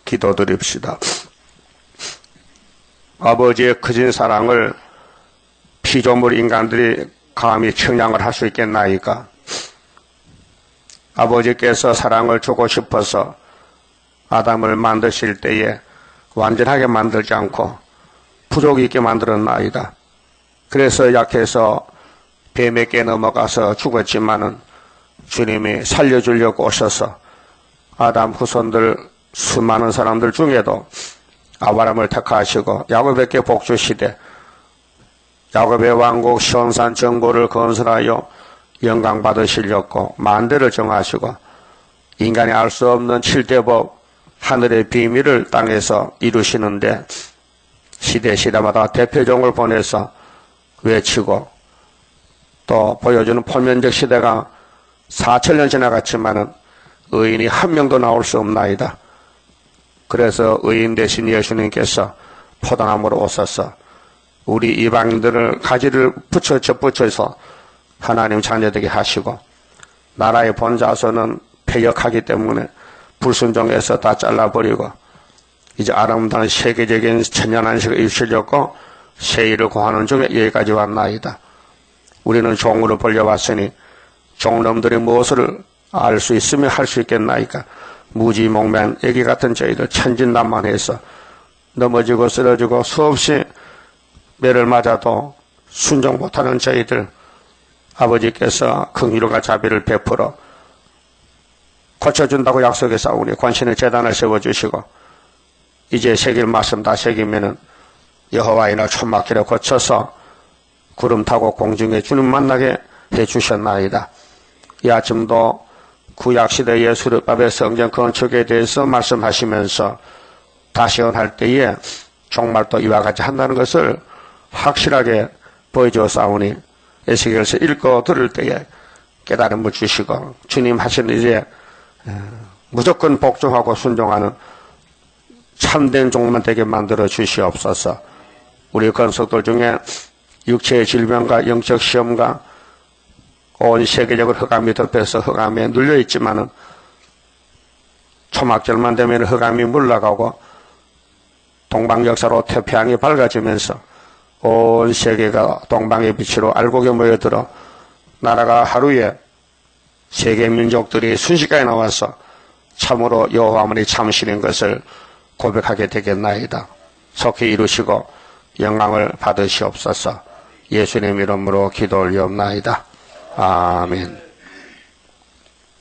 기도드립시다. 아버지의 크신 사랑을 피조물 인간들이 감히 청량을 할 수 있겠나이까? 아버지께서 사랑을 주고 싶어서 아담을 만드실 때에 완전하게 만들지 않고 부족이 있게 만들었나이다. 그래서 약해서 뱀에게 넘어가서 죽었지만은 주님이 살려주려고 오셔서 아담 후손들 수많은 사람들 중에도 아브라함을 택하시고 야곱에게 복주시되 야곱의 왕국 시온산 정보를 건설하여 영광 받으시려고 만대를 정하시고 인간이 알 수 없는 7대법 하늘의 비밀을 땅에서 이루시는데 시대마다 대표종을 보내서 외치고 또 보여주는 포면적 시대가 4,000년 지나갔지만은 의인이 한 명도 나올 수 없나이다. 그래서 의인 대신 예수님께서 포도나무로 오셔서 우리 이방인들을 가지를 붙여서 하나님 자녀되게 하시고 나라의 본자손은 폐역하기 때문에 불순종해서 다 잘라버리고 이제 아름다운 세계적인 천년안식을 이루시려고 세일을 구하는 중에 여기까지 왔나이다. 우리는 종으로 벌려왔으니 종놈들이 무엇을 알 수 있으며 할 수 있겠나이까? 무지몽매한 애기 같은 저희들 천진난만해서 넘어지고 쓰러지고 수없이 매를 맞아도 순종 못하는 저희들 아버지께서 긍휼과 자비를 베풀어 고쳐준다고 약속했사오니 관신의 재단을 세워주시고 이제 새길 말씀 다 새기면은 여호와이나 천막길에 거쳐서 구름 타고 공중에 주님 만나게 해주셨나이다. 이 아침도 구약시대 예수르밥의 성전 건축에 대해서 말씀하시면서 다시원할 때에 정말 또 이와 같이 한다는 것을 확실하게 보여주었사오니 에스겔서 읽고 들을 때에 깨달음을 주시고 주님 하시는 이제 무조건 복종하고 순종하는 참된 종만 되게 만들어 주시옵소서. 우리 건속들 중에 육체의 질병과 영적 시험과 온 세계적으로 흑암이 덮여서 흑암에 눌려있지만은 초막절만 되면 흑암이 물러가고 동방역사로 태평양이 밝아지면서 온 세계가 동방의 빛으로 알곡에 모여들어 나라가 하루에 세계 민족들이 순식간에 나와서 참으로 여호와만이 참으시는 것을 고백하게 되겠나이다. 속히 이루시고 영광을 받으시옵소서. 예수님 이름으로 기도 올리옵나이다. 아멘.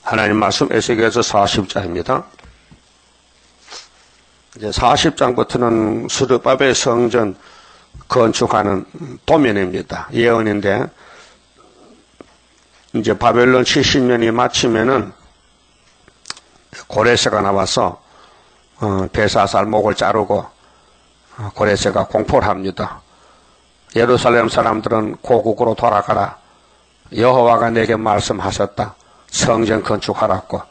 하나님 말씀 에스겔서 40장입니다. 이제 40장부터는 스룹바벨 성전 건축하는 도면입니다. 예언인데 이제 바벨론 70년이 마치면은 고레세가 나와서 벨사살 목을 자르고 고레세가 공포를 합니다. 예루살렘 사람들은 고국으로 돌아가라. 여호와가 내게 말씀하셨다. 성전 건축하라고.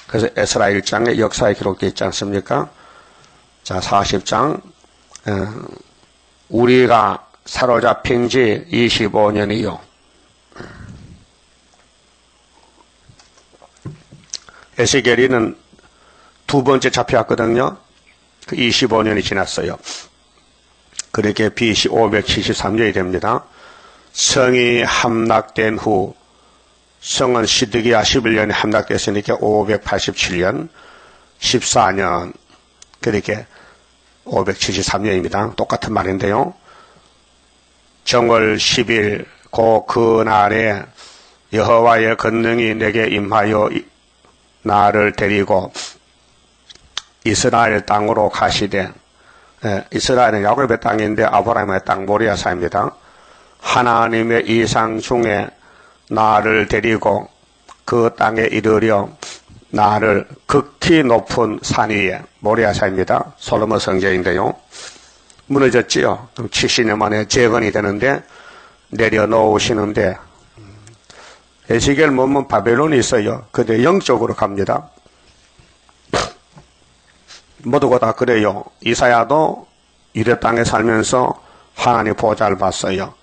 그래서 에스라 1장에 역사에 기록되어 있지 않습니까? 자, 40장 우리가 사로잡힌 지 25년이요. 에스겔이는 두 번째 잡혀왔거든요. 그 25년이 지났어요. 그렇게 BC 573년이 됩니다. 성이 함락된 후, 성은 시드기야 11년에 함락됐으니까 587년, 14년, 그렇게 573년입니다. 똑같은 말인데요. 정월 10일 그날에 여호와의 권능이 내게 임하여 나를 데리고 이스라엘 땅으로 가시되, 이스라엘은 야곱의 땅인데 아브라함의 땅 모리아산입니다. 하나님의 이상 중에 나를 데리고 그 땅에 이르려 나를 극히 높은 산 위에, 모리아산입니다. 솔로몬 성전인데요. 무너졌지요. 70년 만에 재건이 되는데 내려놓으시는데 에스겔 몸은 바벨론이 있어요. 근데 영적으로 갑니다. 모두가 다 그래요. 이사야도 유대 땅에 살면서 하나님 보좌를 봤어요.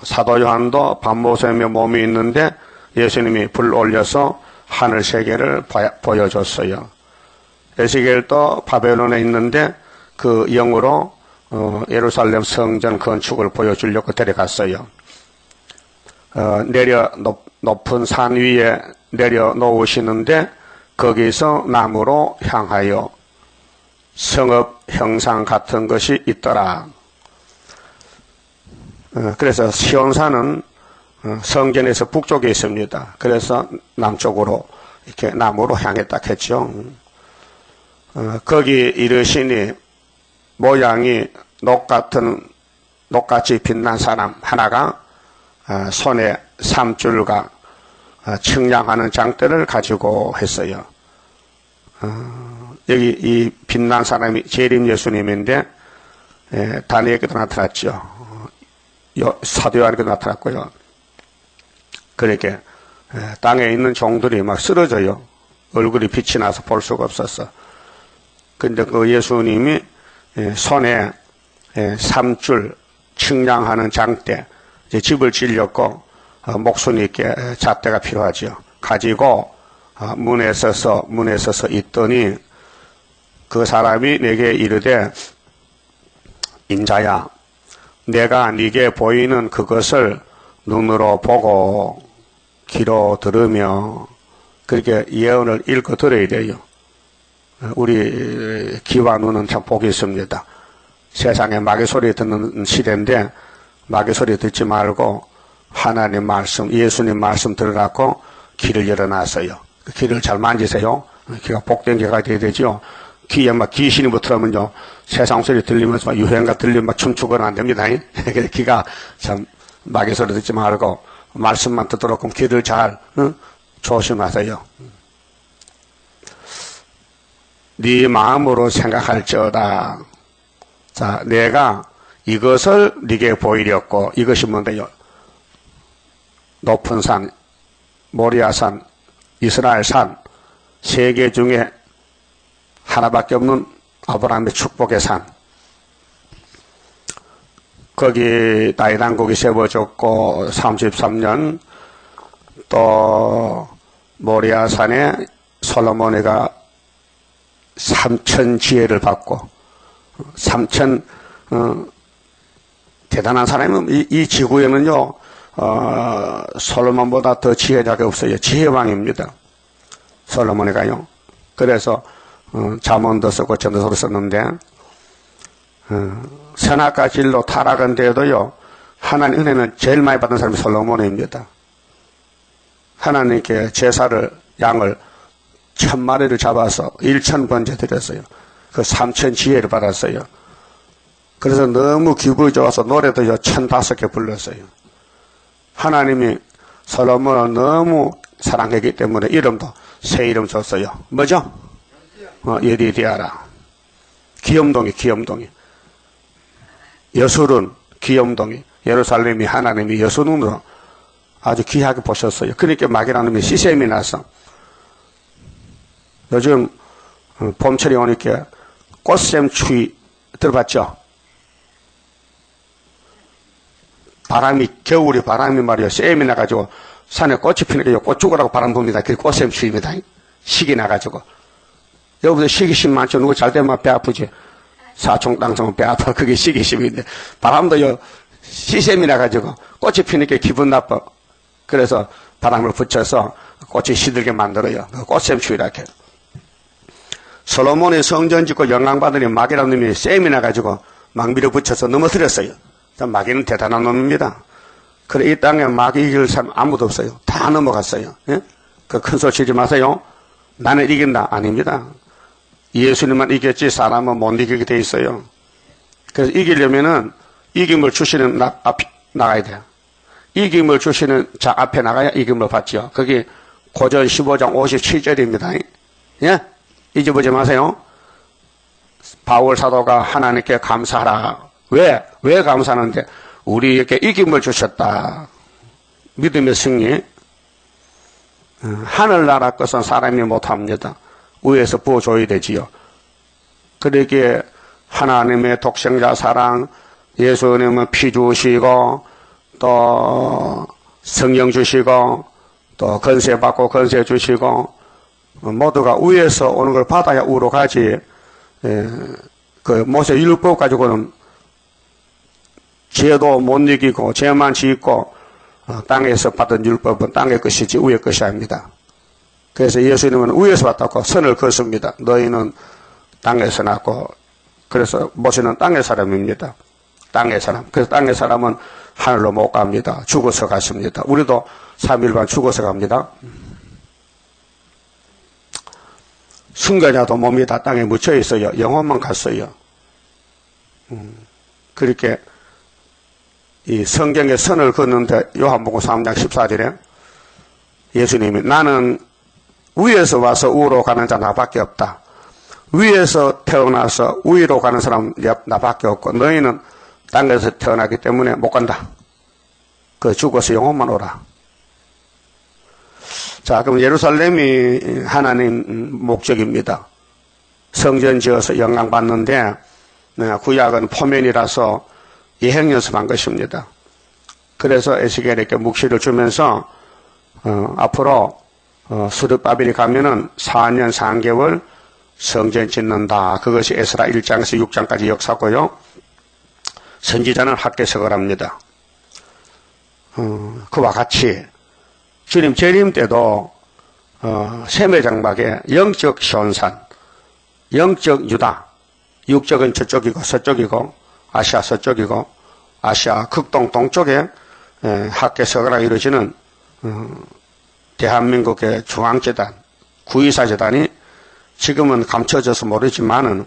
사도 요한도 밤모섬에 몸이 있는데 예수님이 불 올려서 하늘 세계를 보여줬어요. 에스겔도 바벨론에 있는데 그 영으로 예루살렘 성전 건축을 보여주려고 데려갔어요. 높은 산 위에 내려 놓으시는데 거기서 나무로 향하여 성읍 형상 같은 것이 있더라. 그래서 시온산은 성전에서 북쪽에 있습니다. 그래서 남쪽으로 이렇게 나무로 향했다 했죠. 거기 이르시니 모양이 녹같이 빛난 사람 하나가 손에 삼줄과 측량하는 장대를 가지고 했어요. 여기 이 빛난 사람이 재림 예수님인데 다니엘에게도 나타났죠. 사도 요한에게도 나타났고요. 그렇게 땅에 있는 종들이 막 쓰러져요. 얼굴이 빛이 나서 볼 수가 없었어. 근데 그 예수님이 손에 삼줄 측량하는 장대, 집을 지렸고 목숨 있게 잣대가 필요하죠. 가지고 문에 서서 있더니 그 사람이 내게 이르되 인자야 내가 네게 보이는 그것을 눈으로 보고 귀로 들으며 그렇게 예언을 읽어 들어야 돼요. 우리 귀와 눈은 참 복이 있습니다. 세상에 마귀 소리 듣는 시대인데 마귀 소리 듣지 말고 하나님 말씀, 예수님 말씀 들으라고 귀를 열어놨어요. 그 귀를 잘 만지세요. 귀가 복된 귀가 돼야 되죠. 귀에 막 귀신이 붙으면요 세상 소리 들리면서 막 유행가 들리면 막 춤추거나 안 됩니다. 귀가 참 마귀 소리 듣지 말고 말씀만 듣도록 귀를 잘 조심하세요. 네 마음으로 생각할지어다. 자, 내가 이것을 네게 보이렸고 이것이 뭔데요? 높은 산, 모리아산, 이스라엘산, 세계 중에 하나밖에 없는 아브라함의 축복의 산. 거기 다윗왕국이 세워졌고 33년 또 모리아산에 솔로몬이가 3천 지혜를 받고 3천 대단한 사람은 이 지구에는요 솔로몬보다 더 지혜자가 없어요. 지혜왕입니다. 솔로몬이가요. 그래서 잠언도 쓰고 전도서도 썼는데 선악과 진로 타락한 데에도요 하나님 은혜는 제일 많이 받은 사람이 솔로몬입니다. 하나님께 제사를 양을 1000마리를 잡아서 1000번째 드렸어요. 그 3000 지혜를 받았어요. 그래서 너무 기분이 좋아서 노래도요 1005개 불렀어요. 하나님이 솔로몬을 너무 사랑했기 때문에 이름도 새 이름 줬어요. 뭐죠? 예디디아라. 귀염둥이. 여술은 귀염둥이. 예루살렘이 하나님이 여술으로 아주 귀하게 보셨어요. 그러니까 마귀라는 놈이 시샘이 나서 요즘 봄철이 오니까 꽃샘 추위 들어봤죠? 겨울이 바람이 말이요. 샘이 나가지고 산에 꽃이 피니까 꽃 죽으라고 바람 붑니다. 그게 꽃샘 추위입니다. 식이 나가지고. 여기서 시기심 많죠. 누구 잘 되면 배 아프지. 사총땅총 배 아파. 그게 시기심인데. 바람도요, 시샘이 나가지고 꽃이 피니까 기분 나빠. 그래서 바람을 붙여서 꽃이 시들게 만들어요. 꽃샘 추위라 해요. 솔로몬이 성전 짓고 영광받으니 마귀라는 놈이 샘이 나가지고 막 밀어붙여서 넘어뜨렸어요. 마귀는 대단한 놈입니다. 그래, 이 땅에 마귀 이길 사람 아무도 없어요. 다 넘어갔어요. 예? 그 큰 소리 치지 마세요. 나는 이긴다. 아닙니다. 예수님만 이겼지 사람은 못 이기게 돼 있어요. 그래서 이기려면은 이김을 주시는 앞에 나가야 돼요. 이김을 주시는 자 앞에 나가야 이김을 받죠. 그게 고전 15장 57절입니다. 예? 잊어보지 마세요. 바울 사도가 하나님께 감사하라. 왜 감사하는데? 우리에게 이김을 주셨다. 믿음의 승리. 하늘나라 것은 사람이 못합니다. 위에서 부어줘야 되지요. 그러기에 하나님의 독생자 사랑, 예수님은 피 주시고 또 성령 주시고 또 건세 받고 건세 주시고 모두가 위에서 오는 걸 받아야 우로 가지. 그 모세 율법 가지고는 죄도 못 이기고 죄만 짓고 땅에서 받은 율법은 땅의 것이지 위의 것이 아닙니다. 그래서 예수님은 위에서 왔다고 선을 긋습니다. 너희는 땅에서 났고, 그래서 모세는 땅의 사람입니다. 땅의 사람. 그래서 땅의 사람은 하늘로 못 갑니다. 죽어서 갔습니다. 우리도 3일간 죽어서 갑니다. 순간이라도 몸이 다 땅에 묻혀 있어요. 영혼만 갔어요. 그렇게 이 성경에 선을 긋는데 요한복음 3장 14절에 예수님이 나는 위에서 와서 우로 가는 자 나밖에 없다. 위에서 태어나서 위로 가는 사람 나밖에 없고 너희는 땅에서 태어나기 때문에 못 간다. 그 죽어서 영혼만 오라. 자, 그럼 예루살렘이 하나님 목적입니다. 성전 지어서 영광 받는데 구약은 포면이라서 예행 연습한 것입니다. 그래서 에스겔에게 묵시를 주면서 앞으로 수르바벨이 가면은 4년 3개월 성전 짓는다. 그것이 에스라 1장에서 6장까지 역사고요. 선지자는 학개석을 합니다. 그와 같이 주님 재림 때도 세매장막에 영적 시온산, 영적 유다, 육적은 저쪽이고 서쪽이고 아시아 서쪽이고 아시아 극동 동쪽에 학개석으로 이루어지는 대한민국의 중앙재단, 구의사재단이 지금은 감춰져서 모르지만은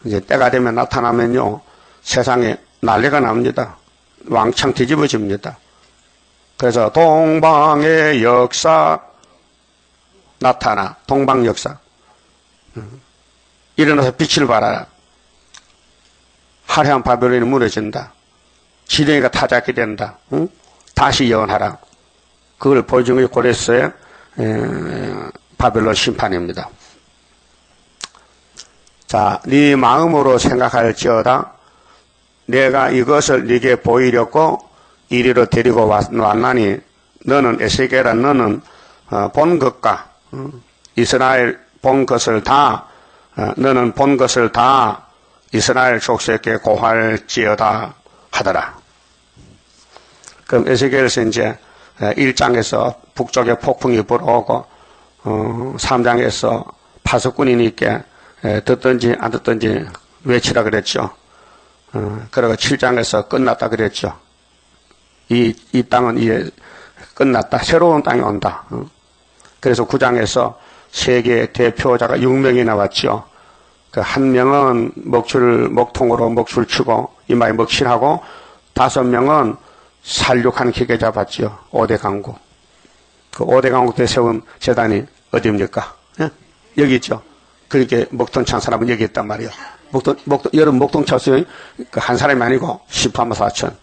이제 때가 되면 나타나면요 세상에 난리가 납니다. 왕창 뒤집어집니다. 그래서 동방의 역사 나타나, 동방 역사. 일어나서 빛을 발하라. 화려한 바벨론이 무너진다. 지렁이가 타작이 된다. 다시 예언하라. 그걸 보여준 게 고레스의 바벨론 심판입니다. 자, 네 마음으로 생각할지어다. 내가 이것을 네게 보이려고 이리로 데리고 왔나니 너는 에스겔아 너는 본 것과 이스라엘 본 것을 다 너는 본 것을 다 이스라엘 족속에게 고할지어다 하더라. 그럼 에스겔에서 이제 1장에서 북쪽에 폭풍이 불어오고 3장에서 파수꾼이니까 듣든지 안 듣든지 외치라 그랬죠. 그리고 7장에서 끝났다 그랬죠. 이 땅은 이제 끝났다. 새로운 땅이 온다. 그래서 9장에서 세계 대표자가 6명이 나왔죠. 그 한 명은 목통으로 먹줄 치고 이마에 먹칠하고 5명은 살육하는 기계 잡았죠. 5대 강국. 그 5대 강국 때 세운 재단이 어디입니까? 예? 여기 있죠. 그렇게 먹통 찬 사람은 여기 있단 말이에요. 여러분 먹통 쳤어요. 한 사람이 아니고 10만 4천.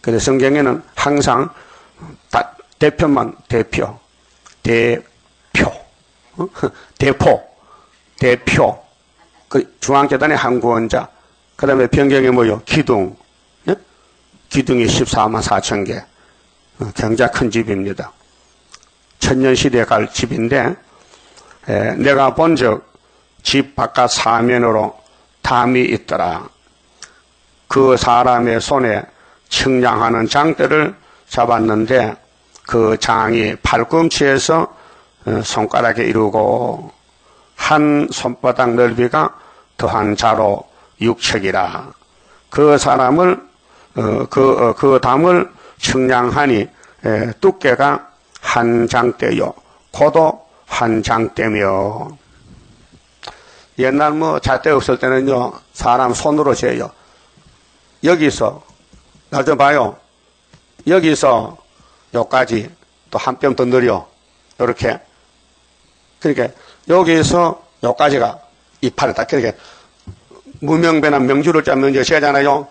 그래서 성경에는 항상 대표만 대표. 그 중앙재단의 한 구원자. 그 다음에 변경에 뭐요? 기둥. 예? 기둥이 14만 4천 개. 굉장히 큰 집입니다. 천년시대에 갈 집인데, 내가 본 적 집 바깥 사면으로 담이 있더라. 그 사람의 손에 측량하는 장대를 잡았는데 그 장이 팔꿈치에서 손가락에 이루고 한 손바닥 넓이가 더한 자로 6척이라. 그 사람을 그 담을 측량하니 두께가 한 장대요 고도 한 장대며. 옛날 잣대 없을 때는요 사람 손으로 재요. 여기서 나 좀 봐요. 여기서 여기까지 또 한 뼘 더 늘려. 이렇게. 그러니까 여기서 여기까지가 이파르다. 그러니까 무명배나 명주를 짜면 이제 시하잖아요.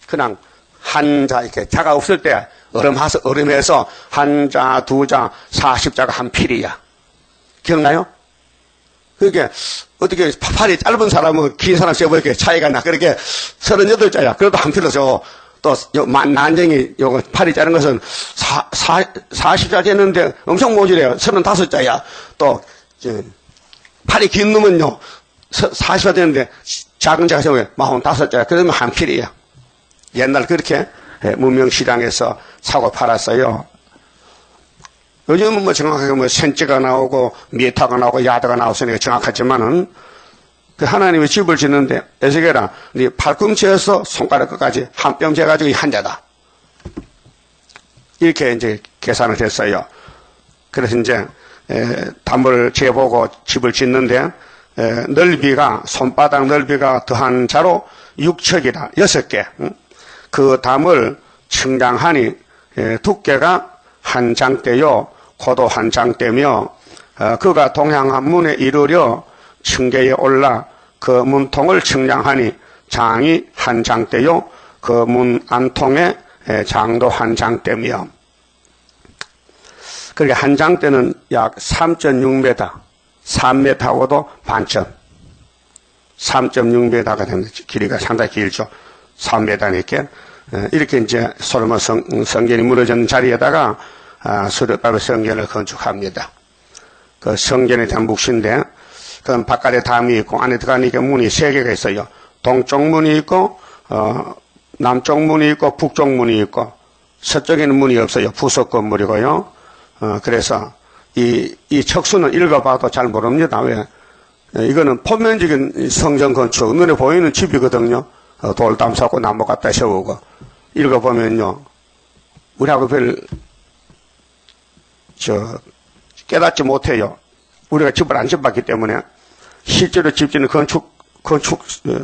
그냥 한자 이렇게 자가 없을 때 얼음해서 한자, 두자, 40자가 한 필이야. 기억나요? 그러니까 어떻게 팔이 짧은 사람은 긴 사람 세고 이렇게 차이가 나. 그렇게 38자야. 그래도 한 필로서 또 난쟁이 요거 팔이 짧은 것은 40자 됐는데 엄청 모질해요. 35자야. 또 팔이 긴 놈은요, 40화 되는데 작은 자가 세우면 45자, 그러면 한 필이에요. 옛날 그렇게 문명시장에서 사고 팔았어요. 요즘은 뭐 정확하게 뭐 센치가 나오고 미터가 나오고 야드가 나왔으니까 정확하지만은 그 하나님의 집을 짓는데 에스겔아, 네 팔꿈치에서 손가락 끝까지 한 뼘 재가지고 이 한자다. 이렇게 이제 계산을 했어요. 그래서 이제 담을 재보고 집을 짓는데 넓이가 손바닥 넓이가 더한 자로 6척이다. 6개. 그 담을 측량하니 두께가 한 장대요, 고도 한 장대며 그가 동향한 문에 이르려 층계에 올라 그 문통을 측량하니 장이 한 장대요, 그 문 안통에 장도 한 장대며, 그러니까 한 장대는 약 3.6m, 3m하고도 반점, 3.6m가 되는 길이가 상당히 길죠. 3m니까 이렇게 이제 솔로몬 성전이 무너진 자리에다가 수르바벨 성전을 건축합니다. 그 성전에 대한 묵시인데, 그 바깥에 담이 있고 안에 들어가니까 문이 3개가 있어요. 동쪽 문이 있고 남쪽 문이 있고 북쪽 문이 있고, 서쪽에는 문이 없어요. 부속 건물이고요. 그래서 이 척수는 읽어봐도 잘 모릅니다. 왜? 이거는 표면적인 성전 건축, 눈에 보이는 집이거든요. 돌 담사고 나무 갖다 세우고. 읽어보면요, 우리하고 깨닫지 못해요. 우리가 집을 안 지어봤기 때문에. 실제로 집 짓는 건축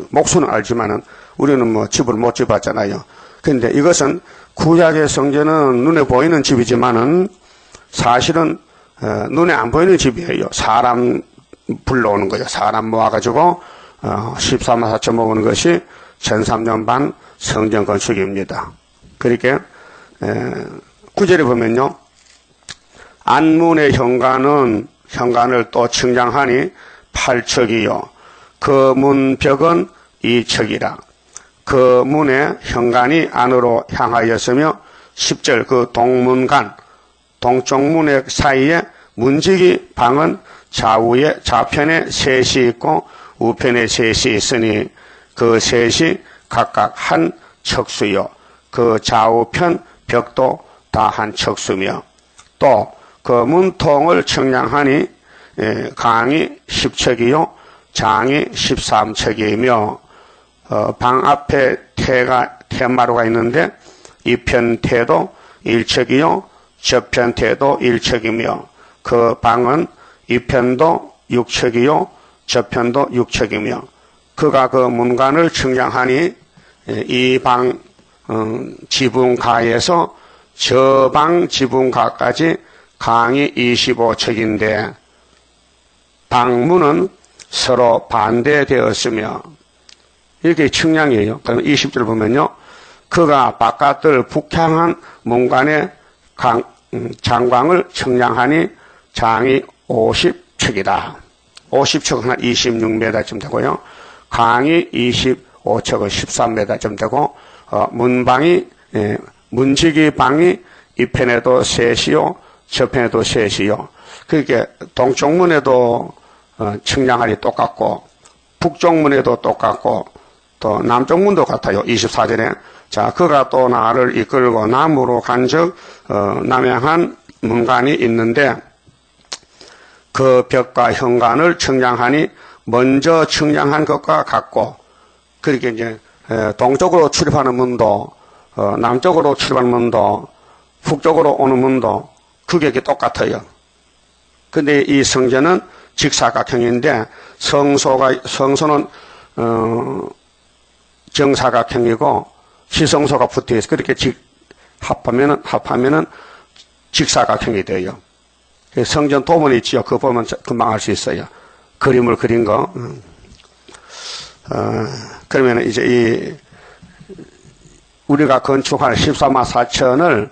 목수는 알지만은 우리는 뭐 집을 못 지어봤잖아요. 그런데 이것은 구약의 성전은 눈에 보이는 집이지만은 사실은 눈에 안 보이는 집이에요. 사람 불러오는 거죠. 사람 모아가지고 14만 4천 모으는 것이 13년 반 성전 건축입니다. 그렇게 9절에 보면요, 안문의 현관을 또 측량하니 8척이요 그 문벽은 2척이라. 그 문의 현관이 안으로 향하였으며 10절 그 동문간 동쪽 문의 사이에 문지기 방은 좌편에 셋이 있고 우편에 셋이 있으니 그 셋이 각각 한 척수요 그 좌우편 벽도 다 한 척수며, 또 그 문통을 측량하니 강이 10척이요 장이 13척이며, 방 앞에 태마루가 있는데 이편 태도 1척이요 저편 태도 1척이며, 그 방은 이편도 6척이요 저편도 6척이며, 그가 그 문관을 측량하니 이 방 지붕가에서 저 방 지붕가까지 강이 25척인데 방문은 서로 반대되었으며, 이렇게 측량이에요. 그럼 20절 보면요, 그가 바깥을 북향한 문관의 장광을 측량하니 장이 50척이다. 50척은 한 26m쯤 되고요. 강이 25척은 13m쯤 되고, 문방이, 문지기 방이 이 편에도 셋이요, 저 편에도 셋이요. 그렇게 동쪽 문에도 측량하니 똑같고, 북쪽 문에도 똑같고, 또 남쪽 문도 같아요. 24절에. 자, 그가 또 나를 이끌고 남으로 간즉 남향한 문관이 있는데, 그 벽과 현관을 측량하니 먼저 측량한 것과 같고, 그렇게 이제 동쪽으로 출입하는 문도, 남쪽으로 출입하는 문도, 북쪽으로 오는 문도 그게 똑같아요. 근데 이 성전은 직사각형인데 성소는 정사각형이고 시성소가 붙어 있어. 그렇게 합하면은 직사각형이 돼요. 성전 도문이 있지요. 그거 보면 금방 알 수 있어요. 그림을 그린 거. 그러면 이제 우리가 건축한 14만 4천을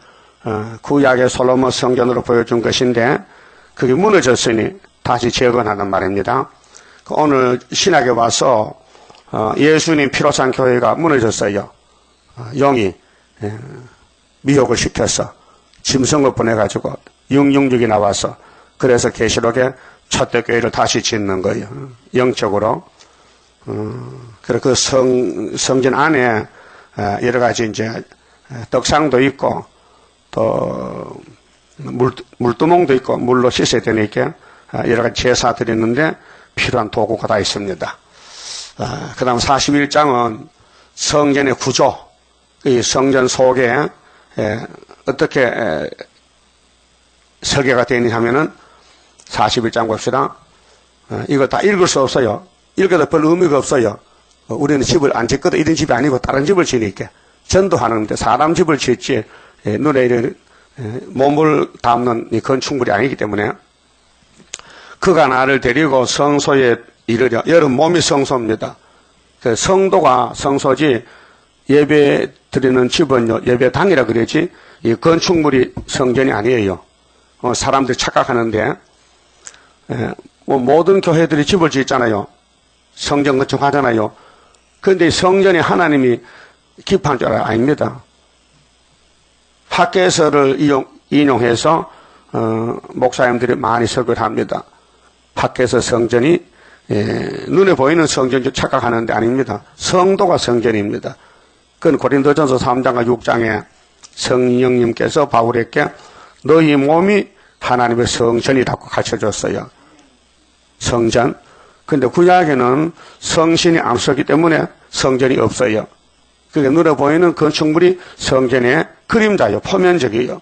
구약의 솔로몬 성전으로 보여준 것인데, 그게 무너졌으니 다시 재건하는 말입니다. 오늘 신학에 와서 예수님 피로 산 교회가 무너졌어요. 영이 미혹을 시켜서 짐승을 보내가지고 666이 나와서, 그래서 계시록에 첫대 교회를 다시 짓는 거예요. 영적으로. 그리고 그 성전 안에 여러 가지 이제 떡상도 있고 또 물두멍도 있고 물로 씻어야 되니까 여러 가지 제사 드리는데 필요한 도구가 다 있습니다. 그 다음 41장은 성전의 구조, 이 성전 속에 어떻게 설계가 되어 있느냐 하면은 41장 봅시다. 이거 다 읽을 수 없어요. 읽어도 별 의미가 없어요. 우리는 집을 안 짓거든. 이런 집이 아니고 다른 집을 지니까 전도하는데 사람 집을 짓지 눈에 이런 몸을 담는 이 건축물이 아니기 때문에 그가 나를 데리고 성소에 이르려. 여러분 몸이 성소입니다. 성도가 성소지 예배 드리는 집은요 예배당이라 그러지 이 건축물이 성전이 아니에요. 사람들이 착각하는데 모든 교회들이 집을 짓잖아요. 성전 건축하잖아요. 그런데 성전이 하나님이 기뻐한 줄 아닙니다. 학개서를 인용해서 목사님들이 많이 설교를 합니다. 학개서 성전이 눈에 보이는 성전 줄 착각하는데 아닙니다. 성도가 성전입니다. 그건 고린도전서 3장과 6장에 성령님께서 바울에게 너희 몸이 하나님의 성전이라고 가르쳐줬어요. 성전. 근데 구약에는 성신이 앞서기 때문에 성전이 없어요. 그게 눈에 보이는 건축물이 성전의 그림자요. 표면적이에요.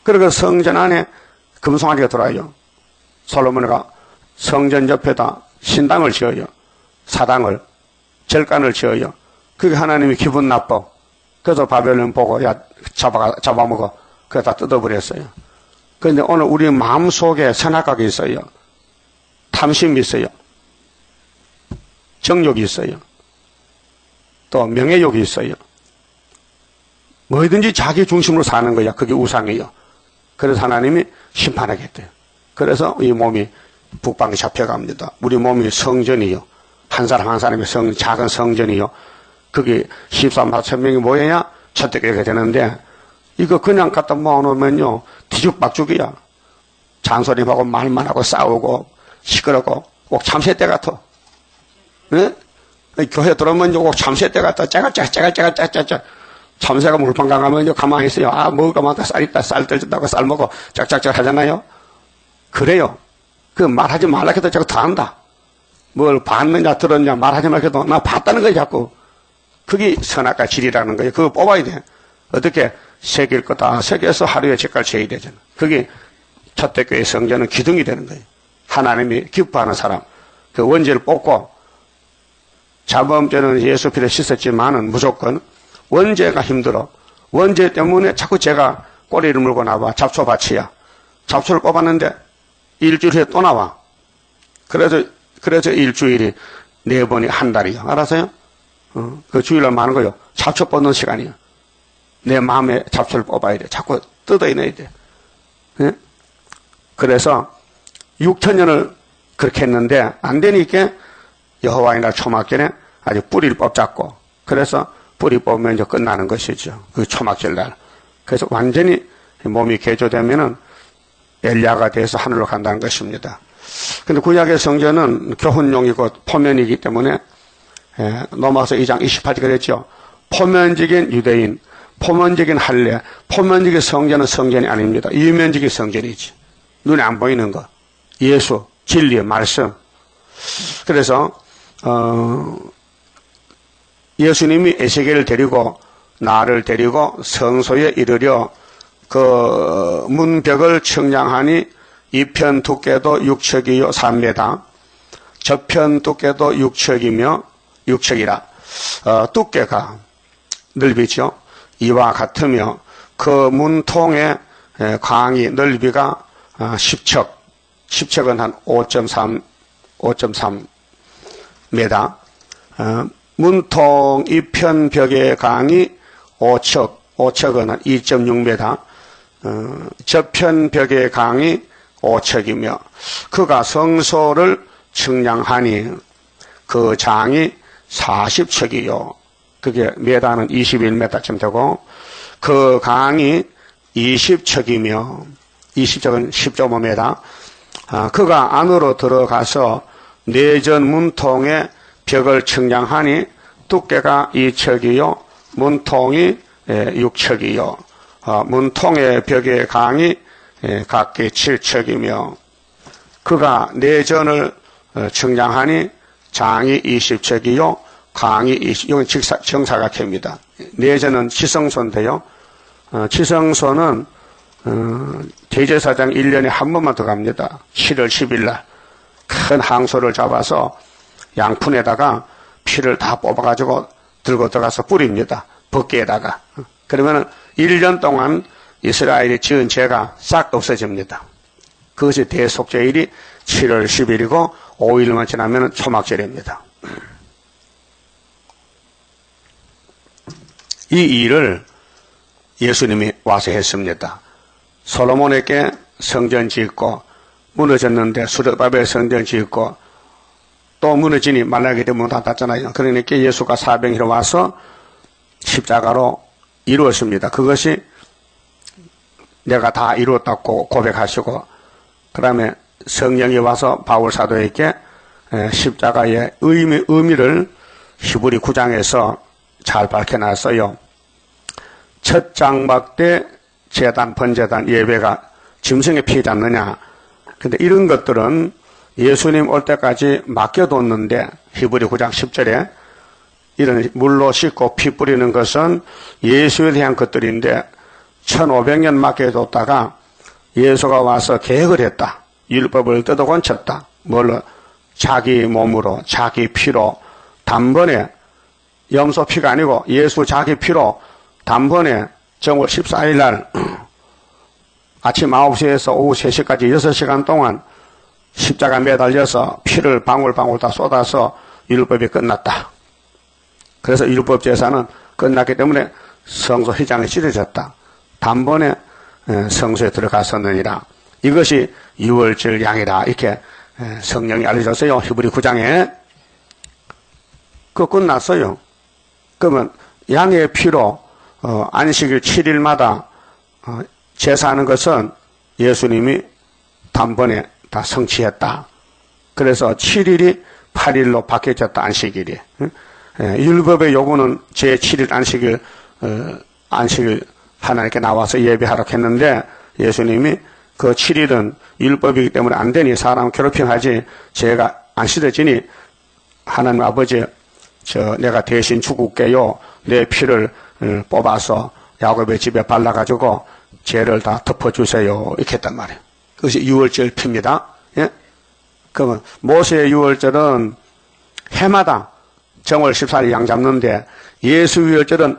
그리고 성전 안에 금송아지가 들어와요. 솔로몬이가 성전 옆에다 신당을 지어요. 사당을, 절간을 지어요. 그게 하나님이 기분 나빠. 그래서 바벨론 보고 야 잡아먹어. 그래서 다 뜯어버렸어요. 그런데 오늘 우리 마음속에 선악각이 있어요. 탐심이 있어요. 정욕이 있어요. 또 명예욕이 있어요. 뭐든지 자기 중심으로 사는 거야. 그게 우상이에요. 그래서 하나님이 심판하겠대요. 그래서 이 몸이 북방에 잡혀갑니다. 우리 몸이 성전이요. 한 사람 한 사람의 작은 성전이요. 그게 13만 4천 명이 모여야 첫대교회가 되는데 이거 그냥 갖다 모아놓으면요. 뒤죽박죽이야. 잔소리하고 말만 하고 싸우고 시끄럽고 꼭 참새 때 같아. 네? 교회 들어오면 꼭 참새 때 같아. 짜가짜가짜가짜가짜가 참새가 물방강 가면 가만히 있어요. 아, 먹을까 많다. 쌀 있다. 쌀 떨어진다고 쌀 먹고 짝짝짝 하잖아요. 그래요. 그 말하지 말라 해도 자꾸 더 한다. 뭘 봤느냐 들었냐 말하지 말라 해도 나 봤다는 거야 자꾸. 그게 선악과 질이라는 거예요. 그거 뽑아야 돼. 어떻게 새길 거 다 새겨서 하루에 제깔 채야 되잖아. 그게 첫대교회 성전은 기둥이 되는 거예요. 하나님이 기뻐하는 사람. 그 원죄를 뽑고 자범죄는 예수 피로 씻었지만은 무조건 원죄가 힘들어. 원죄 때문에 자꾸 제가 꼬리를 물고 나와. 잡초밭이야. 잡초를 뽑았는데 일주일 후에 또 나와. 그래서 일주일이 4번이 한 달이요. 알았어요? 그 주일날 많은 거요. 잡초 뽑는 시간이요. 내 마음에 잡초를 뽑아야 돼. 자꾸 뜯어내야 돼. 예? 그래서 6천년을 그렇게 했는데 안 되니까 여호와의 날 초막절에 아주 뿌리를 뽑잡고 그래서 뿌리 뽑으면 이제 끝나는 것이죠. 그 초막절 날. 그래서 완전히 몸이 개조되면은 엘리야가 돼서 하늘로 간다는 것입니다. 근데 구약의 성전은 교훈용이고 포면이기 때문에 로마서 2장 28절 그랬죠. 포면적인 유대인, 포면적인 할례, 포면적인 성전은 성전이 아닙니다. 이면적인 성전이지. 눈에 안 보이는 거. 예수, 진리의 말씀. 그래서 예수님이 에세겔을 데리고 나를 데리고 성소에 이르려 그 문벽을 청량하니 이편 두께도 6척이요 3m, 저편 두께도 6척이라 두께가 넓이죠. 이와 같으며 그 문통의 광이 넓이가 10척, 10척은 한 5.3m, 문통 이편 벽의 강이 5척, 5척은 한 2.6m, 저편 벽의 강이 5척이며 그가 성소를 측량하니 그 장이 40척이요. 그게 메다는 21m쯤 되고 그 강이 20척이며 20척은 10.5m 그가 안으로 들어가서 내전 문통의 벽을 측량하니 두께가 2척이요 문통이 6척이요 문통의 벽의 강이 각기 7척이며 그가 내전을 측량하니 장이 20척이요 강이 20, 여기 정사각형입니다. 내전은 치성소인데요. 치성소는 대제사장 1년에 한 번만 더 갑니다. 7월 10일 날 큰 항소를 잡아서 양푼에다가 피를 다 뽑아가지고 들고 들어가서 뿌립니다. 벗개에다가. 그러면 1년 동안 이스라엘이 지은 죄가 싹 없어집니다. 그것이 대속죄일이 7월 10일이고 5일만 지나면 초막절입니다. 이 일을 예수님이 와서 했습니다. 솔로몬에게 성전 짓고 무너졌는데 수르바벨 성전 짓고 또 무너지니 말라기에 문 닫았잖아요. 그러니까 예수가 사병이로 와서 십자가로 이루었습니다. 그것이 내가 다 이루었다고 고백하시고 그 다음에 성령이 와서 바울 사도에게 십자가의 의미를 히브리 9장에서 잘 밝혀놨어요. 첫 장막 때 제단, 번제단, 예배가 짐승의 피지 않느냐. 근데 이런 것들은 예수님 올 때까지 맡겨뒀는데 히브리 9장 10절에 이런 물로 씻고 피 뿌리는 것은 예수에 대한 것들인데 1500년 맡겨뒀다가 예수가 와서 계획을 했다. 율법을 뜯어 건쳤다. 뭘로? 자기 몸으로 자기 피로 단번에 염소 피가 아니고 예수 자기 피로 단번에 정월 14일 날 아침 9시에서 오후 3시까지 6시간 동안 십자가 매달려서 피를 방울방울 다 쏟아서 율법이 끝났다. 그래서 율법 제사는 끝났기 때문에 성소 휘장이 찢어졌다. 단번에 성소에 들어갔었느니라. 이것이 유월절 양이다. 이렇게 성령이 알려줬어요. 히브리 9장에. 그거 끝났어요. 그러면 양의 피로 안식일 7일마다 제사하는 것은 예수님이 단번에 다 성취했다. 그래서 7일이 8일로 바뀌어졌다. 안식일이. 율법의 요구는 제7일 안식일 하나님께 나와서 예배하라고 했는데 예수님이 그 7일은 율법이기 때문에 안 되니 사람 괴롭힘하지 죄가 안 씻어지니 하나님 아버지 내가 대신 죽을게요. 내 피를 뽑아서 야곱의 집에 발라가지고 죄를 다 덮어주세요. 이렇게 했단 말이에요. 그것이 유월절 피입니다. 예? 그러면 모세의 유월절은 해마다 정월 14일 양 잡는데 예수 유월절은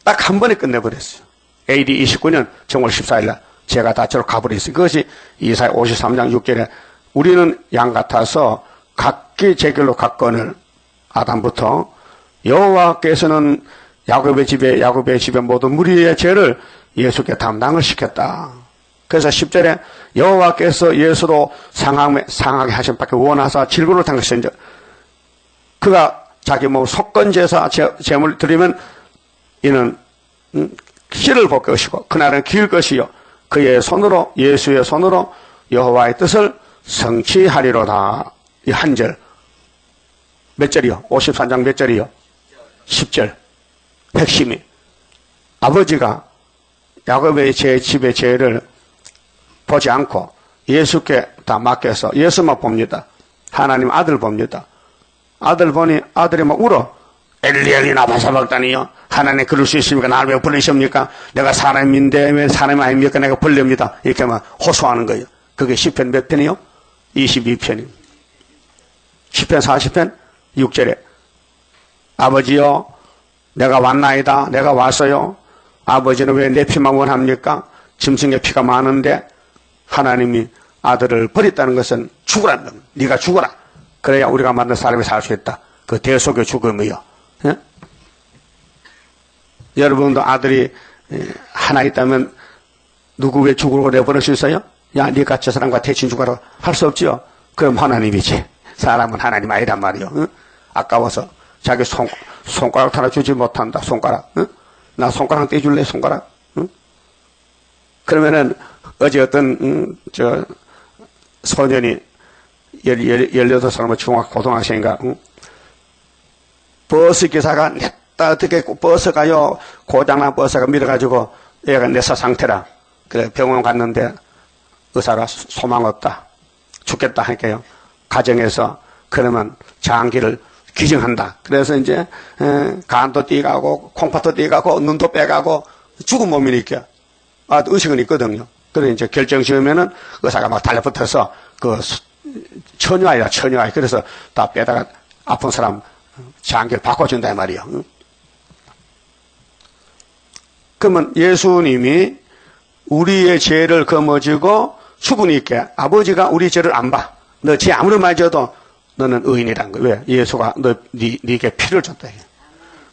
딱 한 번에 끝내버렸어요. AD 29년 정월 14일 날 제가 다처럼 가버렸어요. 그것이 이사야 53장 6절에 우리는 양 같아서 각기 제 길로 갔거늘 아담부터 여호와께서는 야곱의 집에 모든 무리의 죄를 예수께 담당을 시켰다. 그래서 10절에 여호와께서 예수로 상하게 하신 밖에 원하사 질고를 당하신 그가 자기 몸 속건제사 제물 드리면 이는 씨를 볼 것이고 그날은 길 것이요 그의 손으로 예수의 손으로 여호와의 뜻을 성취하리로다. 이 한 절 몇 절이요? 53장 몇 절이요? 10절. 핵심이 아버지가 야곱의 집의 죄를 보지 않고 예수께 다 맡겨서 예수만 봅니다. 하나님 아들 봅니다. 아들 보니 아들이 막 울어. 엘리 나바사박다니요. 하나님 그럴 수 있습니까? 나를 왜 부르십니까? 내가 사람인데 왜 사람이 아닙니까? 내가 벌립니다. 이렇게 막 호소하는 거예요. 그게 시편 몇 편이요? 22편이요. 시편 40편 6절에 아버지요 내가 왔나이다. 내가 왔어요. 아버지는 왜 내 피만 원합니까? 짐승의 피가 많은데 하나님이 아들을 버렸다는 것은 죽으라는 겁니다. 네가 죽어라. 그래야 우리가 만든 사람이 살 수 있다. 그 대속의 죽음이요. 예? 여러분도 아들이 하나 있다면 누구 왜 죽으라고 내버릴 수 있어요? 야, 네가 저 사람과 대신 죽어라 할 수 없지요. 그럼 하나님이지. 사람은 하나님 아니란 말이요. 응? 아까워서 자기 손가락 하나 주지 못한다. 손가락. 응? 나 손가락 떼줄래? 손가락. 응? 그러면은 어제 어떤 소년이 18살 중학 고등학생인가 버스 기사가 냈다 어떻게 버스 가요 고장난 버스가 밀어가지고 얘가 내사 상태라 그래 병원 갔는데 의사가 소망 없다 죽겠다 하니까요 가정에서 그러면 장기를 기증한다. 그래서 이제 간도 띠가고 콩팥도 띠가고 눈도 빼가고 죽은 몸이니까 의식은 있거든요. 그래 이제 결정 지으면은 의사가 막 달려붙어서 그 처녀아이라 처녀아이 그래서 다 빼다가 아픈 사람 장기를 바꿔준다 이 말이요. 그러면 예수님이 우리의 죄를 거머쥐고 수분이 있게 아버지가 우리 죄를 안 봐. 너 죄 아무리 많이 져도 너는 의인이란 거야. 왜? 예수가 네게 피를 줬다.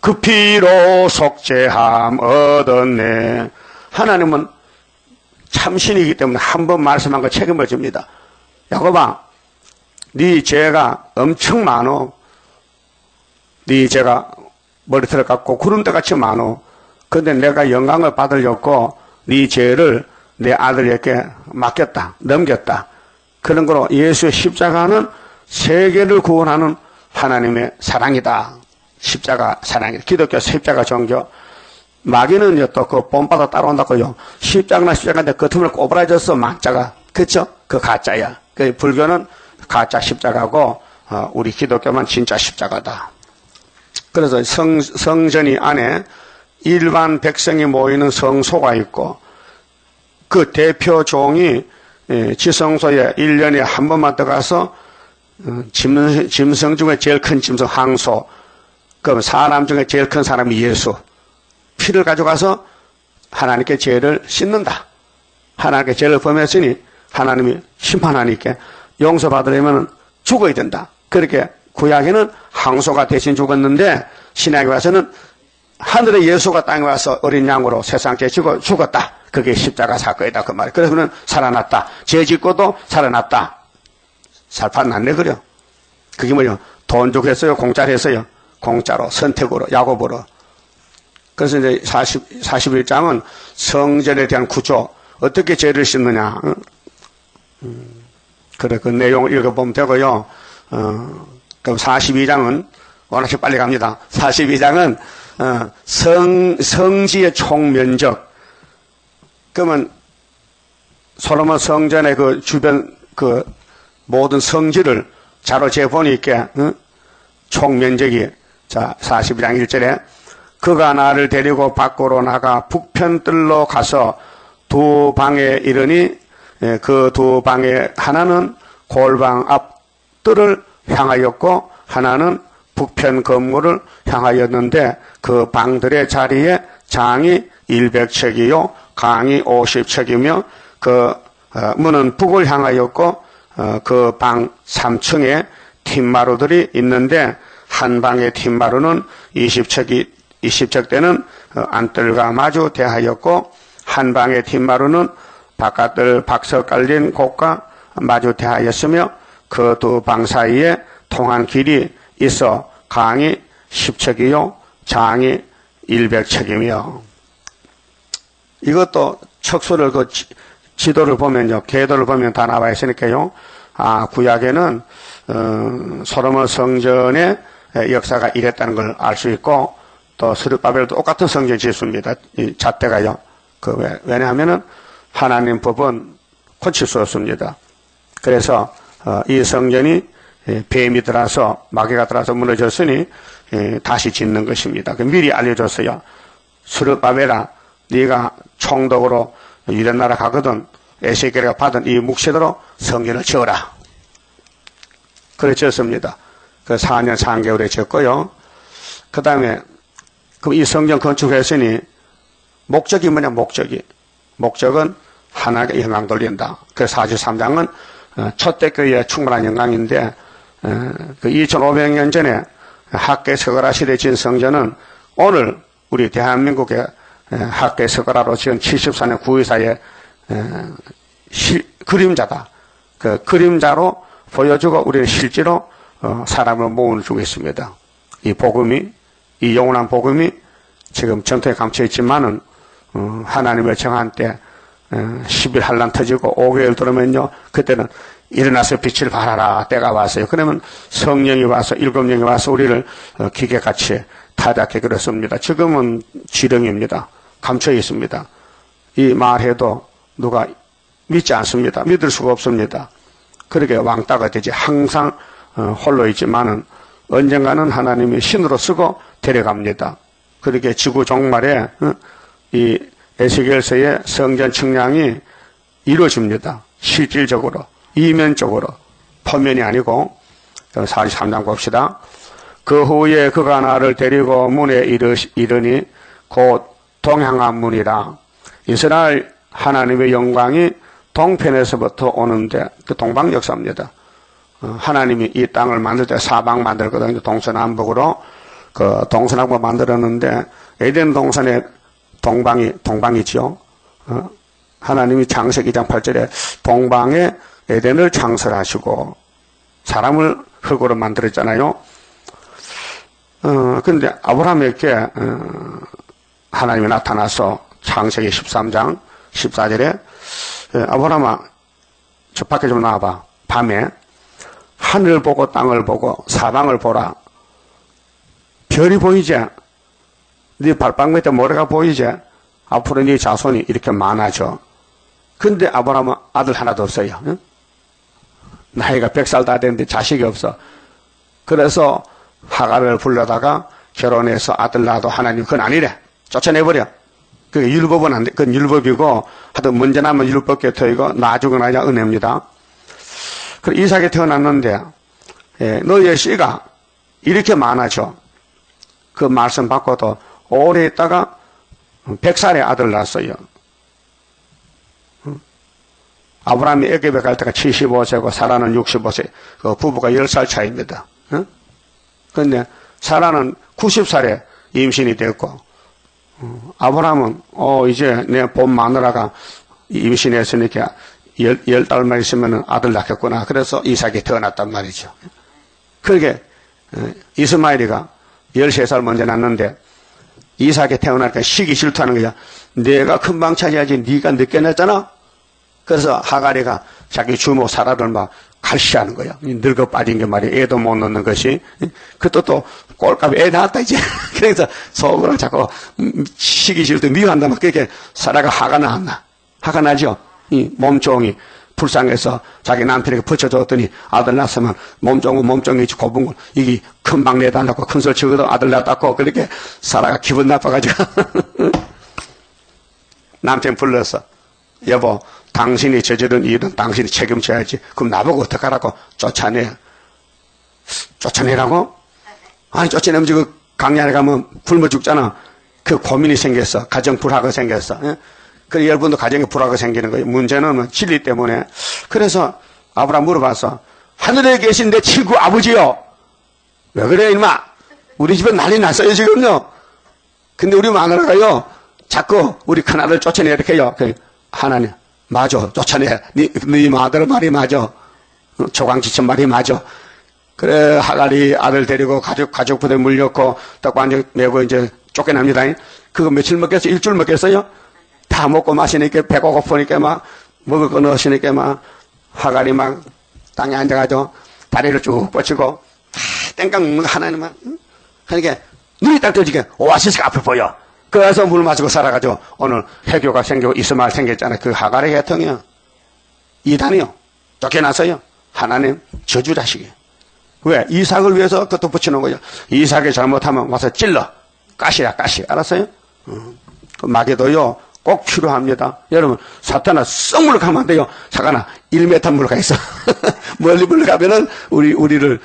그 피로 속죄함 얻었네. 하나님은 참신이기 때문에 한 번 말씀한 거 책임을 집니다. 야곱아, 네 죄가 엄청 많어. 네 죄가 머리털을 깎고 구름대같이 많어. 근데 내가 영광을 받으려고 네 죄를 내 아들에게 맡겼다. 넘겼다. 그런 거로 예수의 십자가는 세계를 구원하는 하나님의 사랑이다. 십자가 사랑이다. 기독교 십자가 종교. 마귀는요, 또 그 본받아 따라온다고요. 십자가나 십자가인데 그 틈을 꼬부라졌어, 만자가. 그쵸? 그 가짜야. 그 불교는 가짜 십자가고, 우리 기독교만 진짜 십자가다. 그래서 성전이 안에 일반 백성이 모이는 성소가 있고, 그 대표 종이 지성소에 1년에 한 번만 들어가서 짐승 중에 제일 큰 짐승 항소, 그럼 사람 중에 제일 큰 사람이 예수. 피를 가져가서 하나님께 죄를 씻는다. 하나님께 죄를 범했으니 하나님이 심판하니까 용서받으려면 죽어야 된다. 그렇게 구약에는 항소가 대신 죽었는데 신약에 와서는 하늘의 예수가 땅에 와서 어린 양으로 세상 죄 지고 죽었다. 그게 십자가 사건이다. 그 말이에요. 그래서 그는 살아났다. 죄 짓고도 살아났다. 살판 났네, 그려. 그게 뭐요? 돈 주고 했어요? 공짜로 했어요? 공짜로, 선택으로, 야곱으로. 그래서 이제 41장은 성전에 대한 구조, 어떻게 죄를 씻느냐. 그래, 그 내용을 읽어보면 되고요. 그럼 42장은, 워낙에 빨리 갑니다. 42장은, 성지의 총면적. 그러면, 솔로몬 성전의 그 주변, 그, 모든 성지를 자로 재보니까, 총면적이, 자, 42장 1절에, 그가 나를 데리고 밖으로 나가 북편뜰로 가서 두 방에 이르니, 그 두 방에 하나는 골방 앞 뜰을 향하였고, 하나는 북편 건물을 향하였는데, 그 방들의 자리에 장이 100척이요, 강이 50척이며, 그 문은 북을 향하였고, 그 방 3층에 팀마루들이 있는데, 한 방의 팀마루는 20척 되는 안뜰과 마주 대하였고, 한 방의 팀마루는 바깥뜰 박석 깔린 곳과 마주 대하였으며, 그 두 방 사이에 통한 길이 있어 강이 10척이요, 장이 100척이며. 이것도 척수를 그 지도를 보면요, 궤도를 보면 다 나와 있으니까요. 구약에는 솔로몬 성전의 역사가 이랬다는 걸 알 수 있고, 또 스룹바벨도 똑같은 성전 짓습니다. 이 잣대가요. 왜냐하면은 하나님 법은 고칠 수 없습니다. 그래서 이 성전이 뱀이 들어서 마귀가 들어서 무너졌으니 다시 짓는 것입니다. 미리 알려줬어요. 스룹바벨아, 네가 총독으로 유대나라 가거든 에스겔이 받은 이 묵시대로 성전을 지어라. 그래 지었습니다. 그 4년 3개월에 지었고요. 그 다음에 이 성전 건축했으니 목적이 뭐냐, 목적은 하나님께 영광 돌린다. 그래서 43장은 초대교회에 충분한 영광인데, 그 2500년 전에 학계 서거라 시대에 지은 성전은 오늘 우리 대한민국의 학계 서거라로 지은 74년 9.24의 그림자다. 그 그림자로 보여주고 우리는 실제로 사람을 모으고 있습니다. 이 복음이, 이 영원한 복음이 지금 전통에 감춰 있지만은 하나님의 정한 때 10일 한란 터지고 5개월 들으면요, 그때는 일어나서 빛을 발하라. 때가 왔어요. 그러면 성령이 와서, 7명이 와서 우리를 기계같이 타작해 그렇습니다. 지금은 지령입니다. 감춰 있습니다. 이 말해도 누가 믿지 않습니다. 믿을 수가 없습니다. 그렇게 왕따가 되지. 항상 홀로 있지만은 언젠가는 하나님이 신으로 쓰고 데려갑니다. 그렇게 지구 종말에 이 에스겔서의 성전 측량이 이루어집니다. 실질적으로, 이면적으로, 표면이 아니고. 43장 봅시다. 그 후에 그가 나를 데리고 문에 이르니 곧 동향한 문이라. 이스라엘 하나님의 영광이 동편에서부터 오는데, 그 동방 역사입니다. 하나님이 이 땅을 만들 때 사방 만들거든요. 동서남북으로. 그 동서남북 만들었는데 에덴 동산에 동방이죠. 하나님이 창세기 2장 8절에 동방에 에덴을 창설하시고 사람을 흙으로 만들었잖아요. 근데 아브라함에게 하나님이 나타나서 창세기 13장 14절에 아브라함아, 저 밖에 좀 나와봐. 밤에 하늘 보고 땅을 보고 사방을 보라. 별이 보이지? 네 발방 밑에 모래가 보이지? 앞으로 네 자손이 이렇게 많아져. 근데 아브라함은 아들 하나도 없어요. 응? 나이가 100살 다 됐는데 자식이 없어. 그래서 하갈을 불러다가 결혼해서 아들 낳아도 하나님 그건 아니래. 쫓아내버려. 그게 율법은 안 돼. 그건 율법이고 하여튼 문제 나면 율법 곁터이고 나중은 아니라 은혜입니다. 그리고 이삭이 태어났는데 너희의 씨가 이렇게 많아져. 그 말씀 받고도 오래 있다가 100살에 아들 낳았어요. 아브라함이 애굽에 갈 때가 75세고 사라는 65세. 그 부부가 10살 차이입니다. 그런데 사라는 90살에 임신이 됐고 아브라함은 이제 내 본 마누라가 임신했으니까 10달만 있으면 아들 낳겠구나. 그래서 이삭이 태어났단 말이죠. 그러게 이스마엘이가 13살 먼저 낳는데 이삭이 태어나니까 시기 질투하는 거야. 내가 금방 차지하지 네가 늦게 낳았잖아. 그래서 하갈이가 자기 주모 사라를 막 갈시하는 거야. 늙어 빠진 게 말이야. 애도 못 낳는 것이. 그것도 또 꼴값 애 낳았다 이제. 그래서 속으로 자꾸 시기 질투 미워한다 막 그렇게 사라가 화가 나왔나. 화가 나죠. 이 몸종이 불쌍해서 자기 남편에게 붙여줬더니 아들 낳았으면 몸종이 곱은 걸 이게 금방 내달라고 큰 소리 치고도 아들 낳았다고 그렇게 사라가 기분 나빠가지고 남편 불러서 여보 당신이 저지른 일은 당신이 책임져야지. 그럼 나보고 어떡하라고 쫓아내라고? 아니 쫓아내면 그 강야에 가면 굶어 죽잖아. 그 고민이 생겼어. 가정 불화가 생겼어. 그래 여러분도 가정에 불화가 생기는 거예요. 문제는 진리 때문에. 그래서 아브라함 물어봤어. 하늘에 계신 내 친구 아버지요. 왜 그래 임마. 우리 집에 난리 났어요 지금요. 근데 우리 마누라가요 자꾸 우리 큰아들 쫓아내 이렇게 해요. 하나님 맞아 쫓아내. 네 아들 말이 맞아. 조강지천 말이 맞아. 그래 하갈이 아들 데리고 가족 부대 물렸고 딱 완전 메고 이제 쫓겨납니다. 그거 며칠 먹겠어요? 일주일 먹겠어요? 다 먹고 마시니까 배가 고프니까 막 먹을 거 넣으시니까 막 하갈이 막 땅에 앉아가지고 다리를 쭉 뻗치고 땡깡 먹는 거 하나님만 그러니까 눈이 딱 떠지게 오아시스가 앞에 보여. 그래서 물 마시고 살아가지고 오늘 해교가 생기고 이스마엘 생겼잖아요. 그 하갈의 계통이요. 이단이요. 쫓겨났어요. 하나님 저주 자식이에요. 왜? 이삭을 위해서 그것도 붙여놓은 거죠. 이삭이 잘못하면 와서 찔러. 가시야 가시. 알았어요? 그 마개도요. 꼭 필요합니다. 여러분 사탄아 썩 물러가면 안 돼요. 사관아 1m 물러가 있어. 멀리 물러가면은 우리를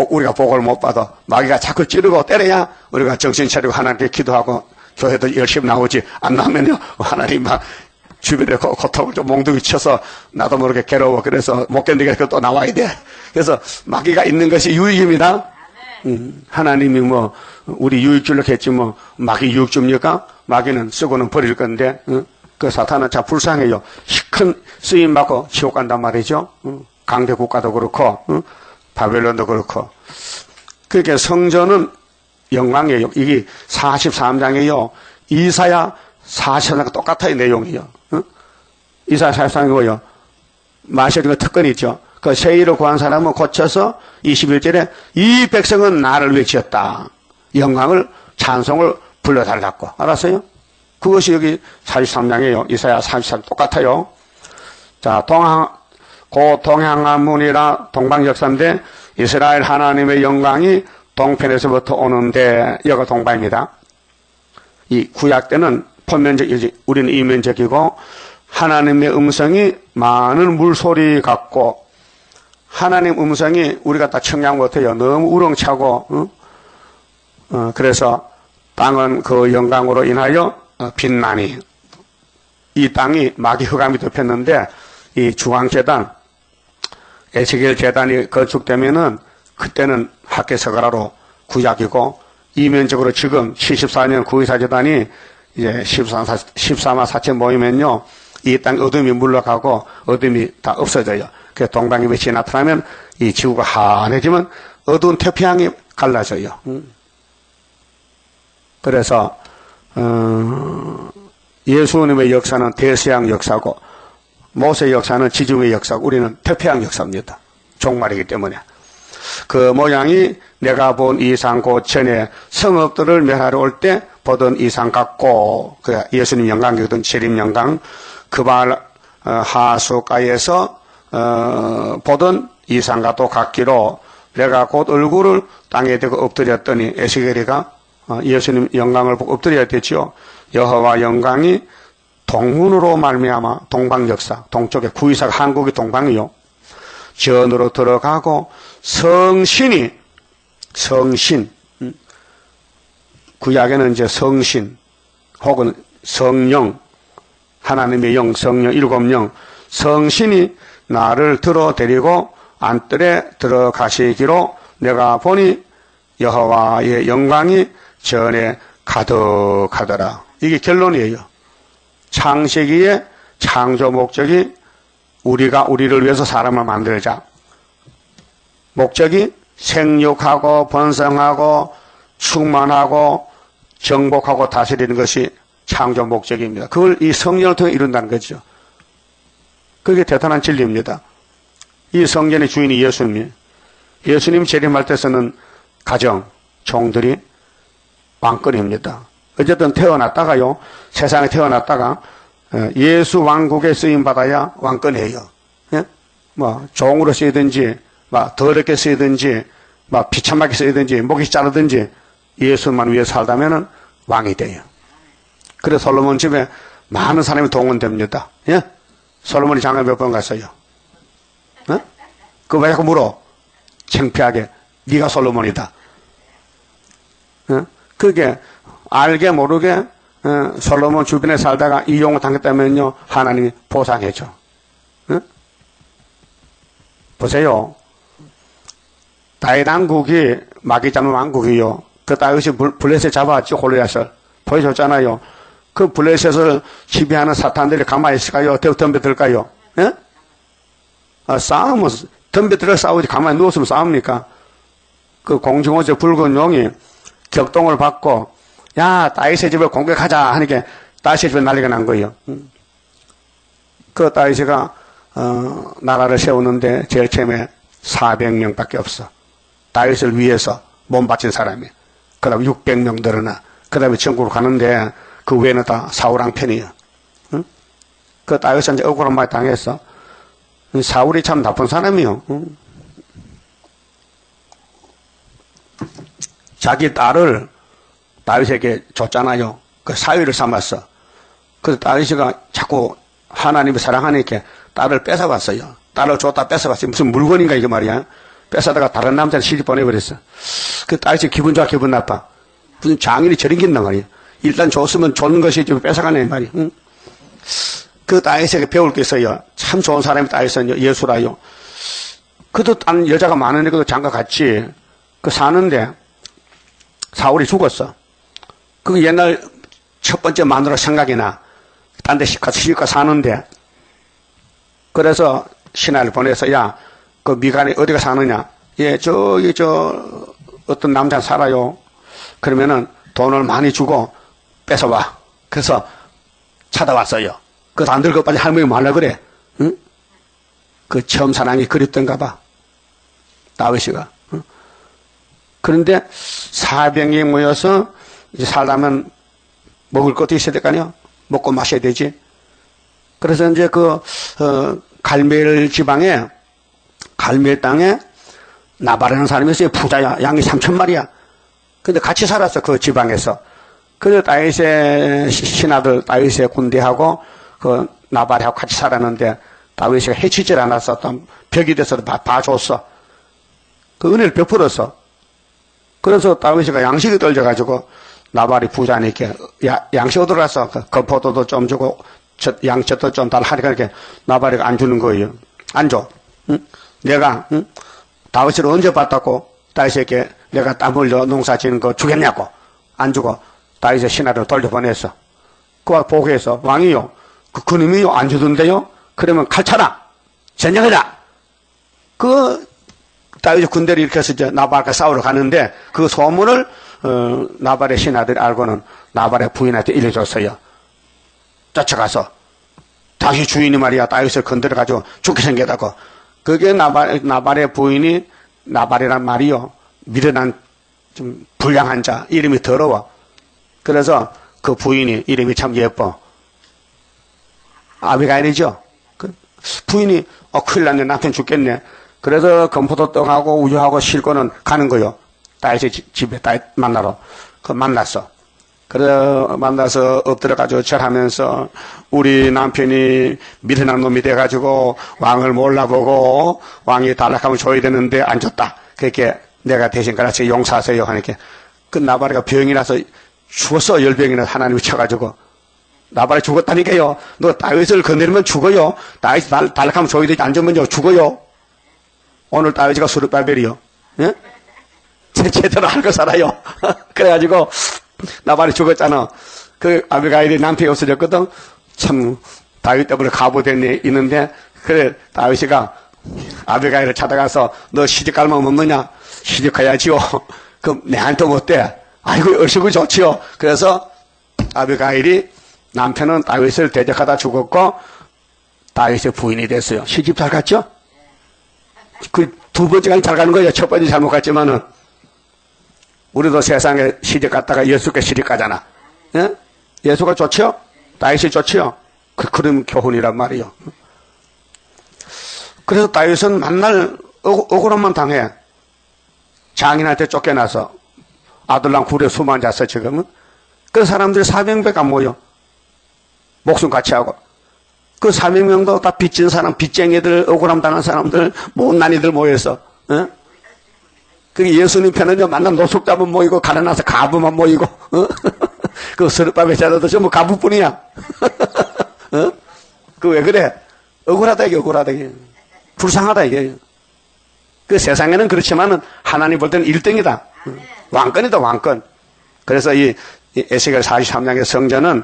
우리가 복을 못 받아. 마귀가 자꾸 찌르고 때려야 우리가 정신 차리고 하나님께 기도하고 교회도 열심히 나오지. 안 나오면요 하나님 막 주변에 고통을 좀 몽둥이 쳐서 나도 모르게 괴로워. 그래서 못 견디게 또 나와야 돼. 그래서 마귀가 있는 것이 유익입니다. 하나님이 뭐 우리 유익 주려고 했지 뭐 마귀 유익 줍니까? 마귀는 쓰고는 버릴 건데 그 사탄은 참 불쌍해요. 큰 쓰임 받고 지옥 간단 말이죠. 강대 국가도 그렇고 바벨론도 그렇고. 그러니까 성전은 영광이에요. 이게 43장이에요. 이사야 44장 똑같아요. 내용이요. 이사야 44장이 뭐예요? 마셔야 되는 특권이 있죠. 그 세의를 구한 사람은 고쳐서 21절에 이 백성은 나를 외치었다. 영광을, 찬송을 불러달라고. 알았어요? 그것이 여기 43장이에요. 이사야 43 똑같아요. 자, 동향가문이라 동방역사인데 이스라엘 하나님의 영광이 동편에서부터 오는데 여가 동방입니다. 이 구약 때는 표면적이지 우리는 이면적이고 하나님의 음성이 많은 물소리 같고 하나님 음성이 우리가 다 청량 못해요. 너무 우렁차고 그래서 땅은 그 영광으로 인하여 빛나니 이 땅이 마귀 흑암이 덮였는데 이 중앙재단 에스겔 재단이 건축되면은 그때는 학계서가라로 구약이고 이면적으로 지금 74년 구의사 재단이 이제 14만 4천 모이면요 이 땅 어둠이 물러가고 어둠이 다 없어져요. 그래서 동방의 빛이 나타나면 이 지구가 환해지면 어두운 태평양이 갈라져요. 그래서 예수님의 역사는 대서양 역사고 모세의 역사는 지중해 역사고 우리는 태평양 역사입니다. 종말이기 때문에. 그 모양이 내가 본 이상 곧 전에 성읍들을 멸하러 올 때 보던 이상 같고 그 예수님 영광이거든. 재림 영광 그발 하수가에서 보던 이상과도 같기로 내가 곧 얼굴을 땅에 대고 엎드렸더니 에스겔이가 예수님 영광을 보고 엎드려야 되죠. 여호와 영광이 동문으로 말미암아 동방역사 동쪽에 구이사가 한국이 동방이요 전으로 들어가고 성신 구약에는 이제 성신 혹은 성령 하나님의 영 성령 일곱 영 성신이 나를 들어 데리고 안뜰에 들어가시기로 내가 보니 여호와의 영광이 전에 가득하더라. 이게 결론이에요. 창세기의 창조 목적이 우리가 우리를 위해서 사람을 만들자. 목적이 생육하고 번성하고 충만하고 정복하고 다스리는 것이 창조 목적입니다. 그걸 이 성령을 통해 이룬다는 거죠. 그게 대단한 진리입니다. 이 성전의 주인이 예수님이에요. 예수님 재림할 때서는 가정, 종들이 왕권입니다. 어쨌든 태어났다가요, 세상에 태어났다가 예수 왕국에 쓰임받아야 왕권이에요. 예? 뭐, 종으로 쓰이든지, 막 더럽게 쓰이든지, 막 비참하게 쓰이든지, 목이 자르든지, 예수만 위해 살다면은 왕이 돼요. 그래서 솔로몬 집에 많은 사람이 동원됩니다. 예? 솔로몬이 장가 몇 번 갔어요? 어? 그거 왜 자꾸 물어? 창피하게. 네가 솔로몬이다. 어? 그게 알게 모르게 솔로몬 주변에 살다가 이용을 당했다면요 하나님이 보상해줘. 어? 보세요. 다윗 왕국이 마귀 잡는 왕국이요. 그 다윗이 블레셋 잡아왔죠. 골리앗을 보여줬잖아요. 그 블레셋을 지배하는 사탄들이 가만히 있을까요? 덤벼들까요? 예? 싸우면 덤벼들어 싸우지 가만히 누웠으면 싸웁니까? 그 공중어제 붉은 용이 격동을 받고 야 다윗의 집을 공격하자 하니까 다윗의 집에 난리가 난 거예요. 그 다윗이가 나라를 세우는데 제일 처음에 400명밖에 없어. 다윗을 위해서 몸 바친 사람이. 그 다음에 600명 늘어나. 그 다음에 전국으로 가는데 그 외에는 다 사울왕 편이에요. 응? 그 다윗은 이제 억울한 말 당했어. 사울이 참 나쁜 사람이요. 응? 자기 딸을 다윗에게 줬잖아요. 그 사위를 삼았어. 그래서 다윗이가 자꾸 하나님을 사랑하니까 딸을 뺏어갔어요. 딸을 줬다 뺏어갔어요. 무슨 물건인가 이게 말이야. 뺏어다가 다른 남자를 시집 보내버렸어. 그 다윗이 기분 좋아 기분 나빠. 무슨 장인이 저런 게 있단 말이야. 일단 줬으면 줬는 것이 좀 뺏어가네 말이야. 응? 그 다윗에게 배울 게 있어요. 참 좋은 사람이 다윗은 예수라요. 그도 딴 여자가 많으니까 장가 갔지. 그 사는데 사울이 죽었어. 그 옛날 첫 번째 마누라 생각이 나. 딴 데 시집가 사는데. 그래서 신하를 보내서 야, 그 미간이 어디가 사느냐? 예, 저기 어떤 남자 살아요. 그러면은 돈을 많이 주고 뺏어와. 그래서 찾아왔어요. 그거 안 들고 빨리 할머니 말라 그래. 응? 그 처음 사랑이 그립던가 봐. 다윗이가. 그런데 400명이 모여서 이제 살려면 먹을 것도 있어야 될 거 아니야? 먹고 마셔야 되지. 그래서 이제 갈멜 지방에, 갈멜 땅에 나발이라는 사람이 있어요. 부자야. 양이 3,000마리야. 근데 같이 살았어. 그 지방에서. 그래서 다윗의 신하들, 다윗의 군대하고 그 나발하고 같이 살았는데 다윗이 해치질 않았어. 또 벽이 돼서 봐줬어. 그 은혜를 베풀었어. 그래서 다윗이 양식이 떨어져가지고 나발이 부자니까 양식 얻으러 갔어. 겉포도도 좀 주고 양젖도 좀 달라 하니까 이렇게 나발이 안 주는 거예요. 안 줘. 응? 내가 다윗을 언제 봤다고 다윗에게 내가 땀 흘려 농사 지는 거 주겠냐고 안 주고 다윗의 신하를 돌려보냈어. 그와 보고해서 왕이요 그님이요 안 주던데요? 그러면 칼 차라 전쟁하자. 다윗의 군대를 일으켜서 이제 나발과 싸우러 가는데 그 소문을 나발의 신하들이 알고는 나발의 부인한테 일러줬어요. 쫓아가서 다시 주인이 말이야 다윗을 건드려가지고 죽게 생겼다고. 그게 나발의 부인이 나발이란 말이요 미련한 좀 불량한 자 이름이 더러워. 그래서 그 부인이 이름이 참 예뻐. 아비가일이죠. 그 부인이 큰일 났네 남편 죽겠네. 그래서 건포도 떡하고 우유하고 싣고는 가는 거요. 다윗의 집에 다윗 만나러. 만났어. 그래서 만나서 엎드려가지고 절하면서 우리 남편이 미련한 놈이 돼가지고 왕을 몰라보고 왕이 달락하면 줘야 되는데 안 줬다. 그렇게 내가 대신 가라서 용서하세요 하니까 그 나발이가 병이 나서 죽었어. 열병이 나서 하나님이 쳐가지고 나발이 죽었다니까요. 너 다윗을 건드리면 죽어요. 다윗 달락하면 줘야 되지 안 주면요 죽어요. 오늘 다윗이가 수르바벨이요. 예? 제대로 알고 살아요. 그래가지고 나발이 죽었잖아. 그 아비가일이 남편이 없어졌거든. 참 다윗 때문에 가부됐네 있는데 그래 다윗이가 아비가일을 찾아가서 너 시집 갈 마음 없느냐? 시집 가야지요. 그럼 내한테 못돼. 아이고 얼씨구 좋지요. 그래서 아비가일이 남편은 다윗을 대적하다 죽었고 다윗의 부인이 됐어요. 시집 잘 갔죠? 그 두 번째가 잘 가는 거예요. 첫 번째 잘못 갔지만은 우리도 세상에 시집 갔다가 예수께 시집 가잖아. 예? 예수가 좋지요? 다윗이 좋지요? 그런 교훈이란 말이요. 그래서 다윗은 만날 억울함만 당해. 장인한테 쫓겨나서 아들랑 굴에 숨 앉았어 지금은. 그 사람들이 400명 안 모여. 목숨 같이 하고. 그 400명도 다 빚진 사람, 빚쟁이들, 억울함 당한 사람들, 못난이들 모여서. 어? 그 예수님 편은요, 만난 노숙자만 모이고, 가난해서 가부만 모이고, 어? 그 스룹바벨 자들도 전부 가부뿐이야. 어? 그 왜 그래? 억울하다, 이게, 억울하다, 이게. 불쌍하다, 이게. 그 세상에는 그렇지만은, 하나님 볼 때는 1등이다. 왕권이다, 왕권. 그래서 이 에스겔 43장의 성전은,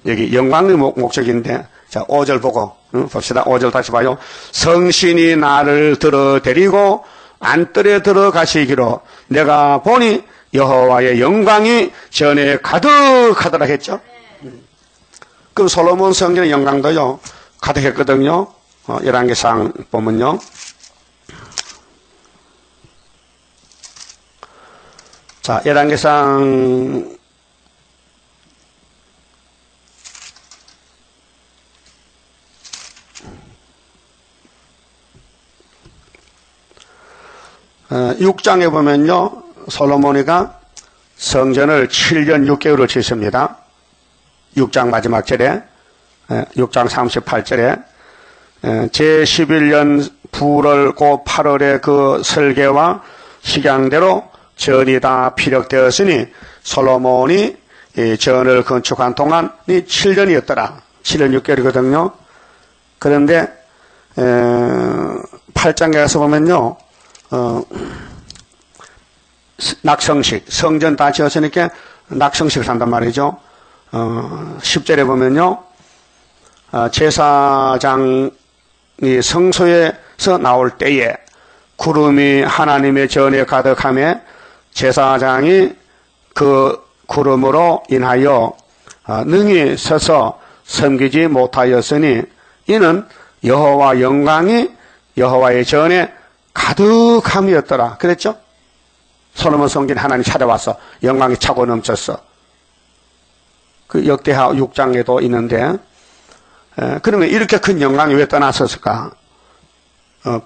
여기 영광의 목적인데, 자, 5절 보고, 봅시다. 5절 다시 봐요. 성신이 나를 들어 데리고 안뜰에 들어가시기로 내가 보니 여호와의 영광이 전에 가득하더라 했죠. 그럼 솔로몬 성전의 영광도요, 가득했거든요. 열왕기상 보면요. 자, 열왕기상 6장에 보면요, 솔로몬이가 성전을 7년 6개월을 짓습니다. 6장 마지막 절에, 6장 38절에, 제11년 9월 고 8월에 그 설계와 식양대로 전이 다 피력되었으니 솔로몬이 전을 건축한 동안이 7년이었더라. 7년 6개월이거든요. 그런데 8장에 가서 보면요, 낙성식, 성전 다 지었으니까 낙성식을 한단 말이죠. 10절에 보면요, 제사장이 성소에서 나올 때에 구름이 하나님의 전에 가득하며 제사장이 그 구름으로 인하여 능히 서서 섬기지 못하였으니 이는 여호와 영광이 여호와의 전에 가득함이었더라. 그랬죠? 솔로몬 성전 하나님 찾아와서 영광이 차고 넘쳤어. 그 역대하 6장에도 있는데, 그러면 이렇게 큰 영광이 왜 떠났었을까?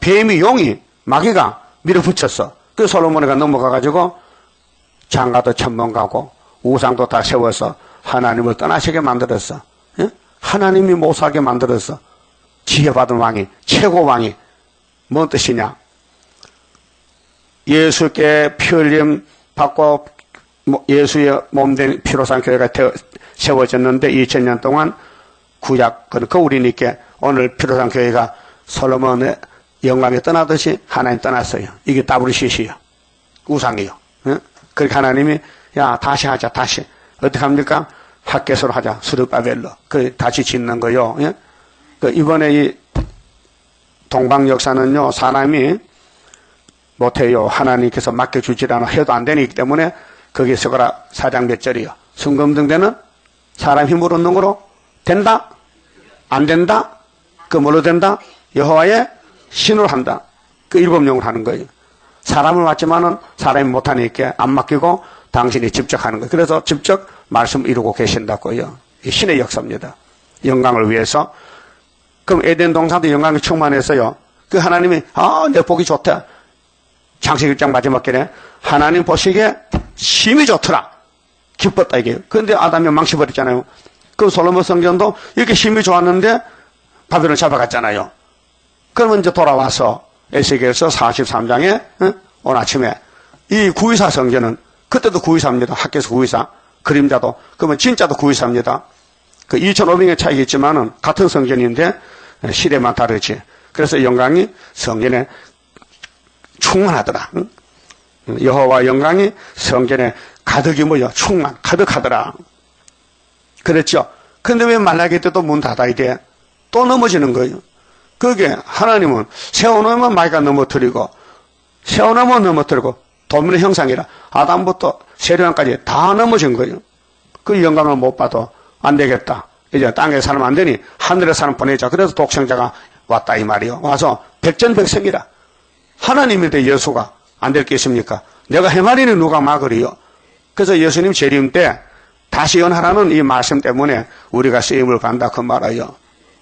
뱀이, 용이, 마귀가 밀어붙였어. 그 솔로몬이가 넘어가가지고 장가도 천번 가고 우상도 다 세워서 하나님을 떠나시게 만들었어. 예? 하나님이 못 살게 만들었어. 지혜받은 왕이, 최고 왕이. 뭔 뜻이냐? 예수께 피 흘림 받고 예수의 몸된 피로산 교회가 세워졌는데 2000년 동안 구약, 그러니까 우리니까 오늘 피로산 교회가 솔로몬의 영광이 떠나듯이 하나님 떠났어요. 이게 WCC요. 우상이요. 예? 그렇게 하나님이 야 다시 하자. 다시. 어떻게 합니까? 학개소로 하자. 수르바벨로. 그 다시 짓는 거요. 예? 그 이번에 이 동방 역사는요. 사람이 못해요. 하나님께서 맡겨주지 않아 해도 안 되기 때문에 거기에 서거라 4장 몇 절이요. 순금등대는 사람 힘으로 얻는 거로 된다? 안 된다? 그 뭘로 된다? 여호와의 신으로 한다. 그 일법령을 하는 거예요. 사람을 맡지만은 사람이 못하니까 안 맡기고 당신이 직접 하는 거예요. 그래서 직접 말씀을 이루고 계신다고요. 이 신의 역사입니다. 영광을 위해서. 그럼 에덴 동산도 영광이 충만했어요. 그 하나님이 내 복이 좋다. 창세기 1장 마지막 절에 하나님 보시기에 심히 좋더라. 기뻤다 이게. 그런데 아담이 망쳐버렸잖아요. 그 솔로몬 성전도 이렇게 심히 좋았는데 바벨론 잡아갔잖아요. 그러면 이제 돌아와서 에스겔서 43장에 오늘 아침에 이 구의사 성전은 그때도 구의사입니다. 학교에서 구의사. 그림자도. 그러면 진짜도 구의사입니다. 그 2500년 차이가 있지만은 같은 성전인데 시대만 다르지. 그래서 영광이 성전에 충만하더라. 여호와 영광이 성전에 가득이 뭐요? 가득하더라. 그랬죠. 근데 왜 말라기 때도 문 닫아야 돼? 또 넘어지는 거예요. 그게 하나님은 세워놓으면 마귀가 넘어뜨리고 세워놓으면 넘어뜨리고 도민의 형상이라 아담부터 세례왕까지 다 넘어진 거예요. 그 영광을 못 봐도 안 되겠다. 이제 땅에 살면 안 되니 하늘에 사람 보내자. 그래서 독생자가 왔다 이 말이요. 와서 백전백승이라. 하나님인데 예수가 안 될 게 있습니까? 내가 행하리니 누가 막으리요. 그래서 예수님 재림 때 다시 연하라는 이 말씀 때문에 우리가 쓰임을 간다 그 말이에요.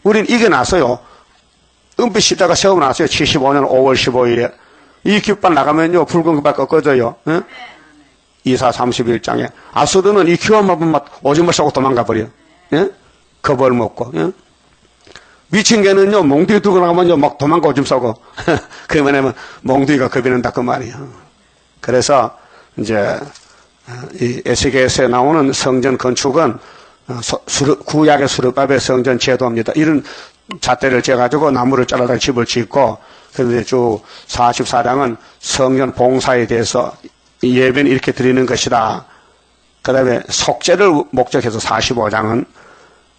우린 이겨놨어요. 은빛 십자가 세워놨어요. 75년 5월 15일에. 이 깃발 나가면요 붉은 깃발 꺾어져요. 응? 이사 31장에 아수르는 이 귀한만 보면 오줌을 싸고 도망가 버려. 예? 겁을 먹고. 예? 미친 개는요 몽둥이 들고 나가면요 막 도망가 오줌 싸고. 그러면 몽둥이가 겁이 난다 그 말이에요. 그래서 이제 이 에스겔서에 나오는 성전 건축은 구약의 수르바벨 성전 제도입니다. 이런 잣대를 재가지고 나무를 잘라다 집을 짓고, 그런데 주 44장은 성전 봉사에 대해서 예배는 이렇게 드리는 것이다. 그 다음에 속죄를 목적해서 45장은,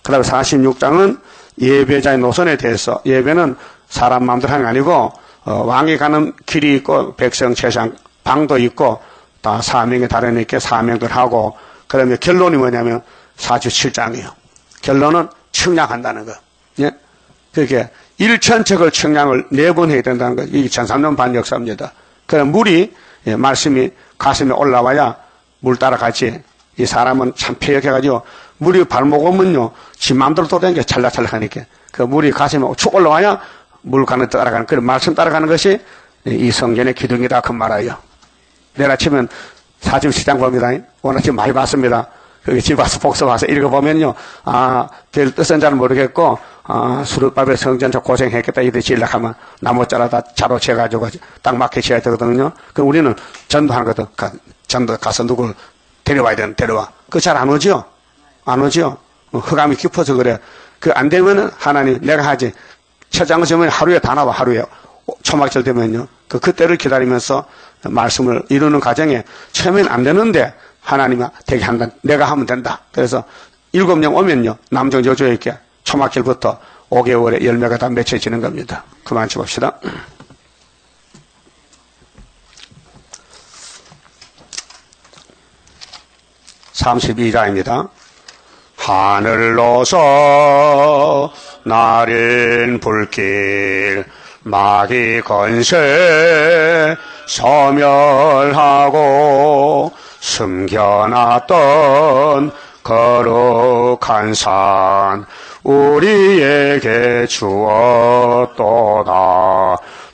그 다음에 46장은 예배자의 노선에 대해서, 예배는 사람 마음대로 하는 게 아니고 왕이 가는 길이 있고 백성 최상 방도 있고 다 사명이 다르니까 사명들 하고, 그 다음에 결론이 뭐냐면 47장이에요. 결론은 측량한다는 거. 예? 그렇게 일천척을 측량을 4번 해야 된다는 거. 이게 1300년 반 역사입니다. 그럼 물이, 말씀이 가슴에 올라와야 물 따라가지. 이 사람은 참 폐역해가지고 물이 발목 오면요, 지 마음대로 돌아다니는 게 찰락찰락 하니까. 그 물이 가슴에 축 올라와야 물 가는 따라가는, 그 말씀 따라가는 것이 이 성전의 기둥이다. 그 말이에요. 내일 아침엔 47장 봅니다. 오늘 아침 많이 봤습니다. 거기 집 와서 복습 와서 읽어보면요. 별 뜻은 잘 모르겠고, 수르바벨 성전 저 고생했겠다. 이들 지으려고 나무 자라다 자로 채가지고 딱 맞게 지어야 되거든요. 그럼 우리는 전도하는 거든. 전도 가서 누굴 데려와야 되는, 데려와. 그거 잘 안 오죠? 안 오죠? 흑암이 깊어서 그래. 그 안 되면은 하나님, 내가 하지. 처장을 지으면 하루에 다 나와, 하루에. 초막절 되면요. 그때를 기다리면서 말씀을 이루는 과정에 처음엔 안 되는데 하나님이 되게 한다. 내가 하면 된다. 그래서 7명 오면요. 남정 여주에 있게 초막절부터 5개월에 열매가 다 맺혀지는 겁니다. 그만 줍읍시다. (32장입니다) 하늘로서 나른 불길 마귀 건세 소멸하고 숨겨놨던 거룩한 산 우리에게 주었도다.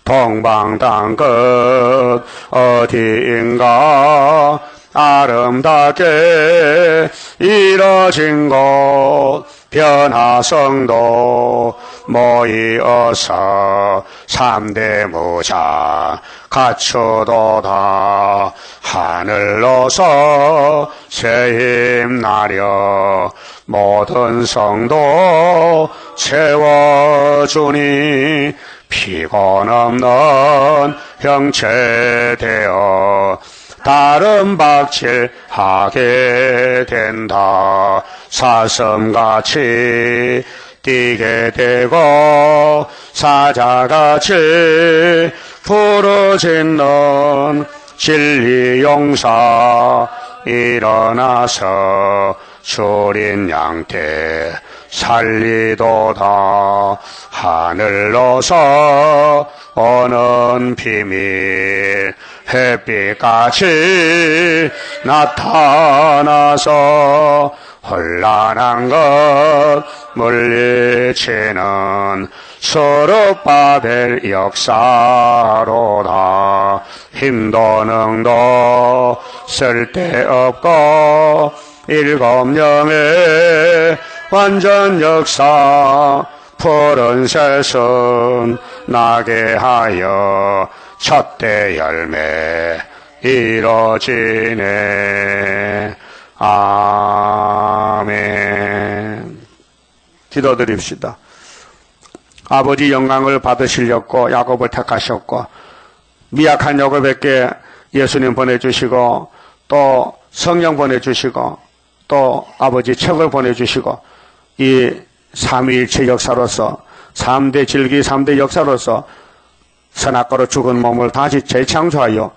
동방땅 끝 어디인가 아름답게 이뤄진 곳 변화성도 모이어서 3대 모자 갖추도다. 하늘로서 새힘 나려 모든 성도 채워주니 피곤 없는 형체 되어 다른 박질 하게 된다. 사슴같이 뛰게 되고 사자같이 부르짖는 진리 용사 일어나서 줄인 양떼 살리도다. 하늘로서 오는 비밀 햇빛같이 나타나서 혼란한 것 물리치는 스룹바벨 역사로다. 힘도 능도 쓸데없고 7영의 완전 역사 푸른 새순 나게 하여 첫대 열매 이뤄지네. 아멘. 기도드립시다. 아버지 영광을 받으시려고 야곱을 택하셨고 미약한 야곱에게 예수님 보내주시고 또 성령 보내주시고 또 아버지 책을 보내주시고 이 삼위일체 역사로서 3대 질기 3대 역사로서 선악과로 죽은 몸을 다시 재창조하여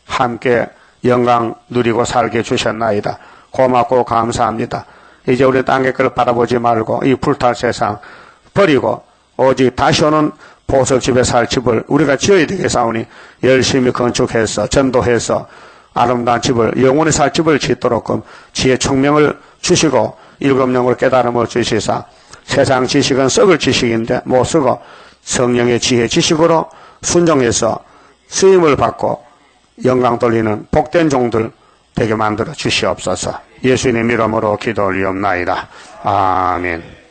함께 영광 누리고 살게 주셨나이다. 고맙고 감사합니다. 이제 우리 땅의 것을 바라보지 말고 이 불탈 세상 버리고 오직 다시 오는 보석집에 살 집을 우리가 지어야 되겠사오니 열심히 건축해서 전도해서 아름다운 집을 영원히 살 집을 짓도록끔 지혜 총명을 주시고 일곱령을 깨달음을 주시사 세상 지식은 썩을 지식인데 못 쓰고 성령의 지혜 지식으로 순종해서 쓰임을 받고 영광 돌리는 복된 종들 되게 만들어 주시옵소서. 예수님 이름으로 기도 올리옵나이다. 아멘.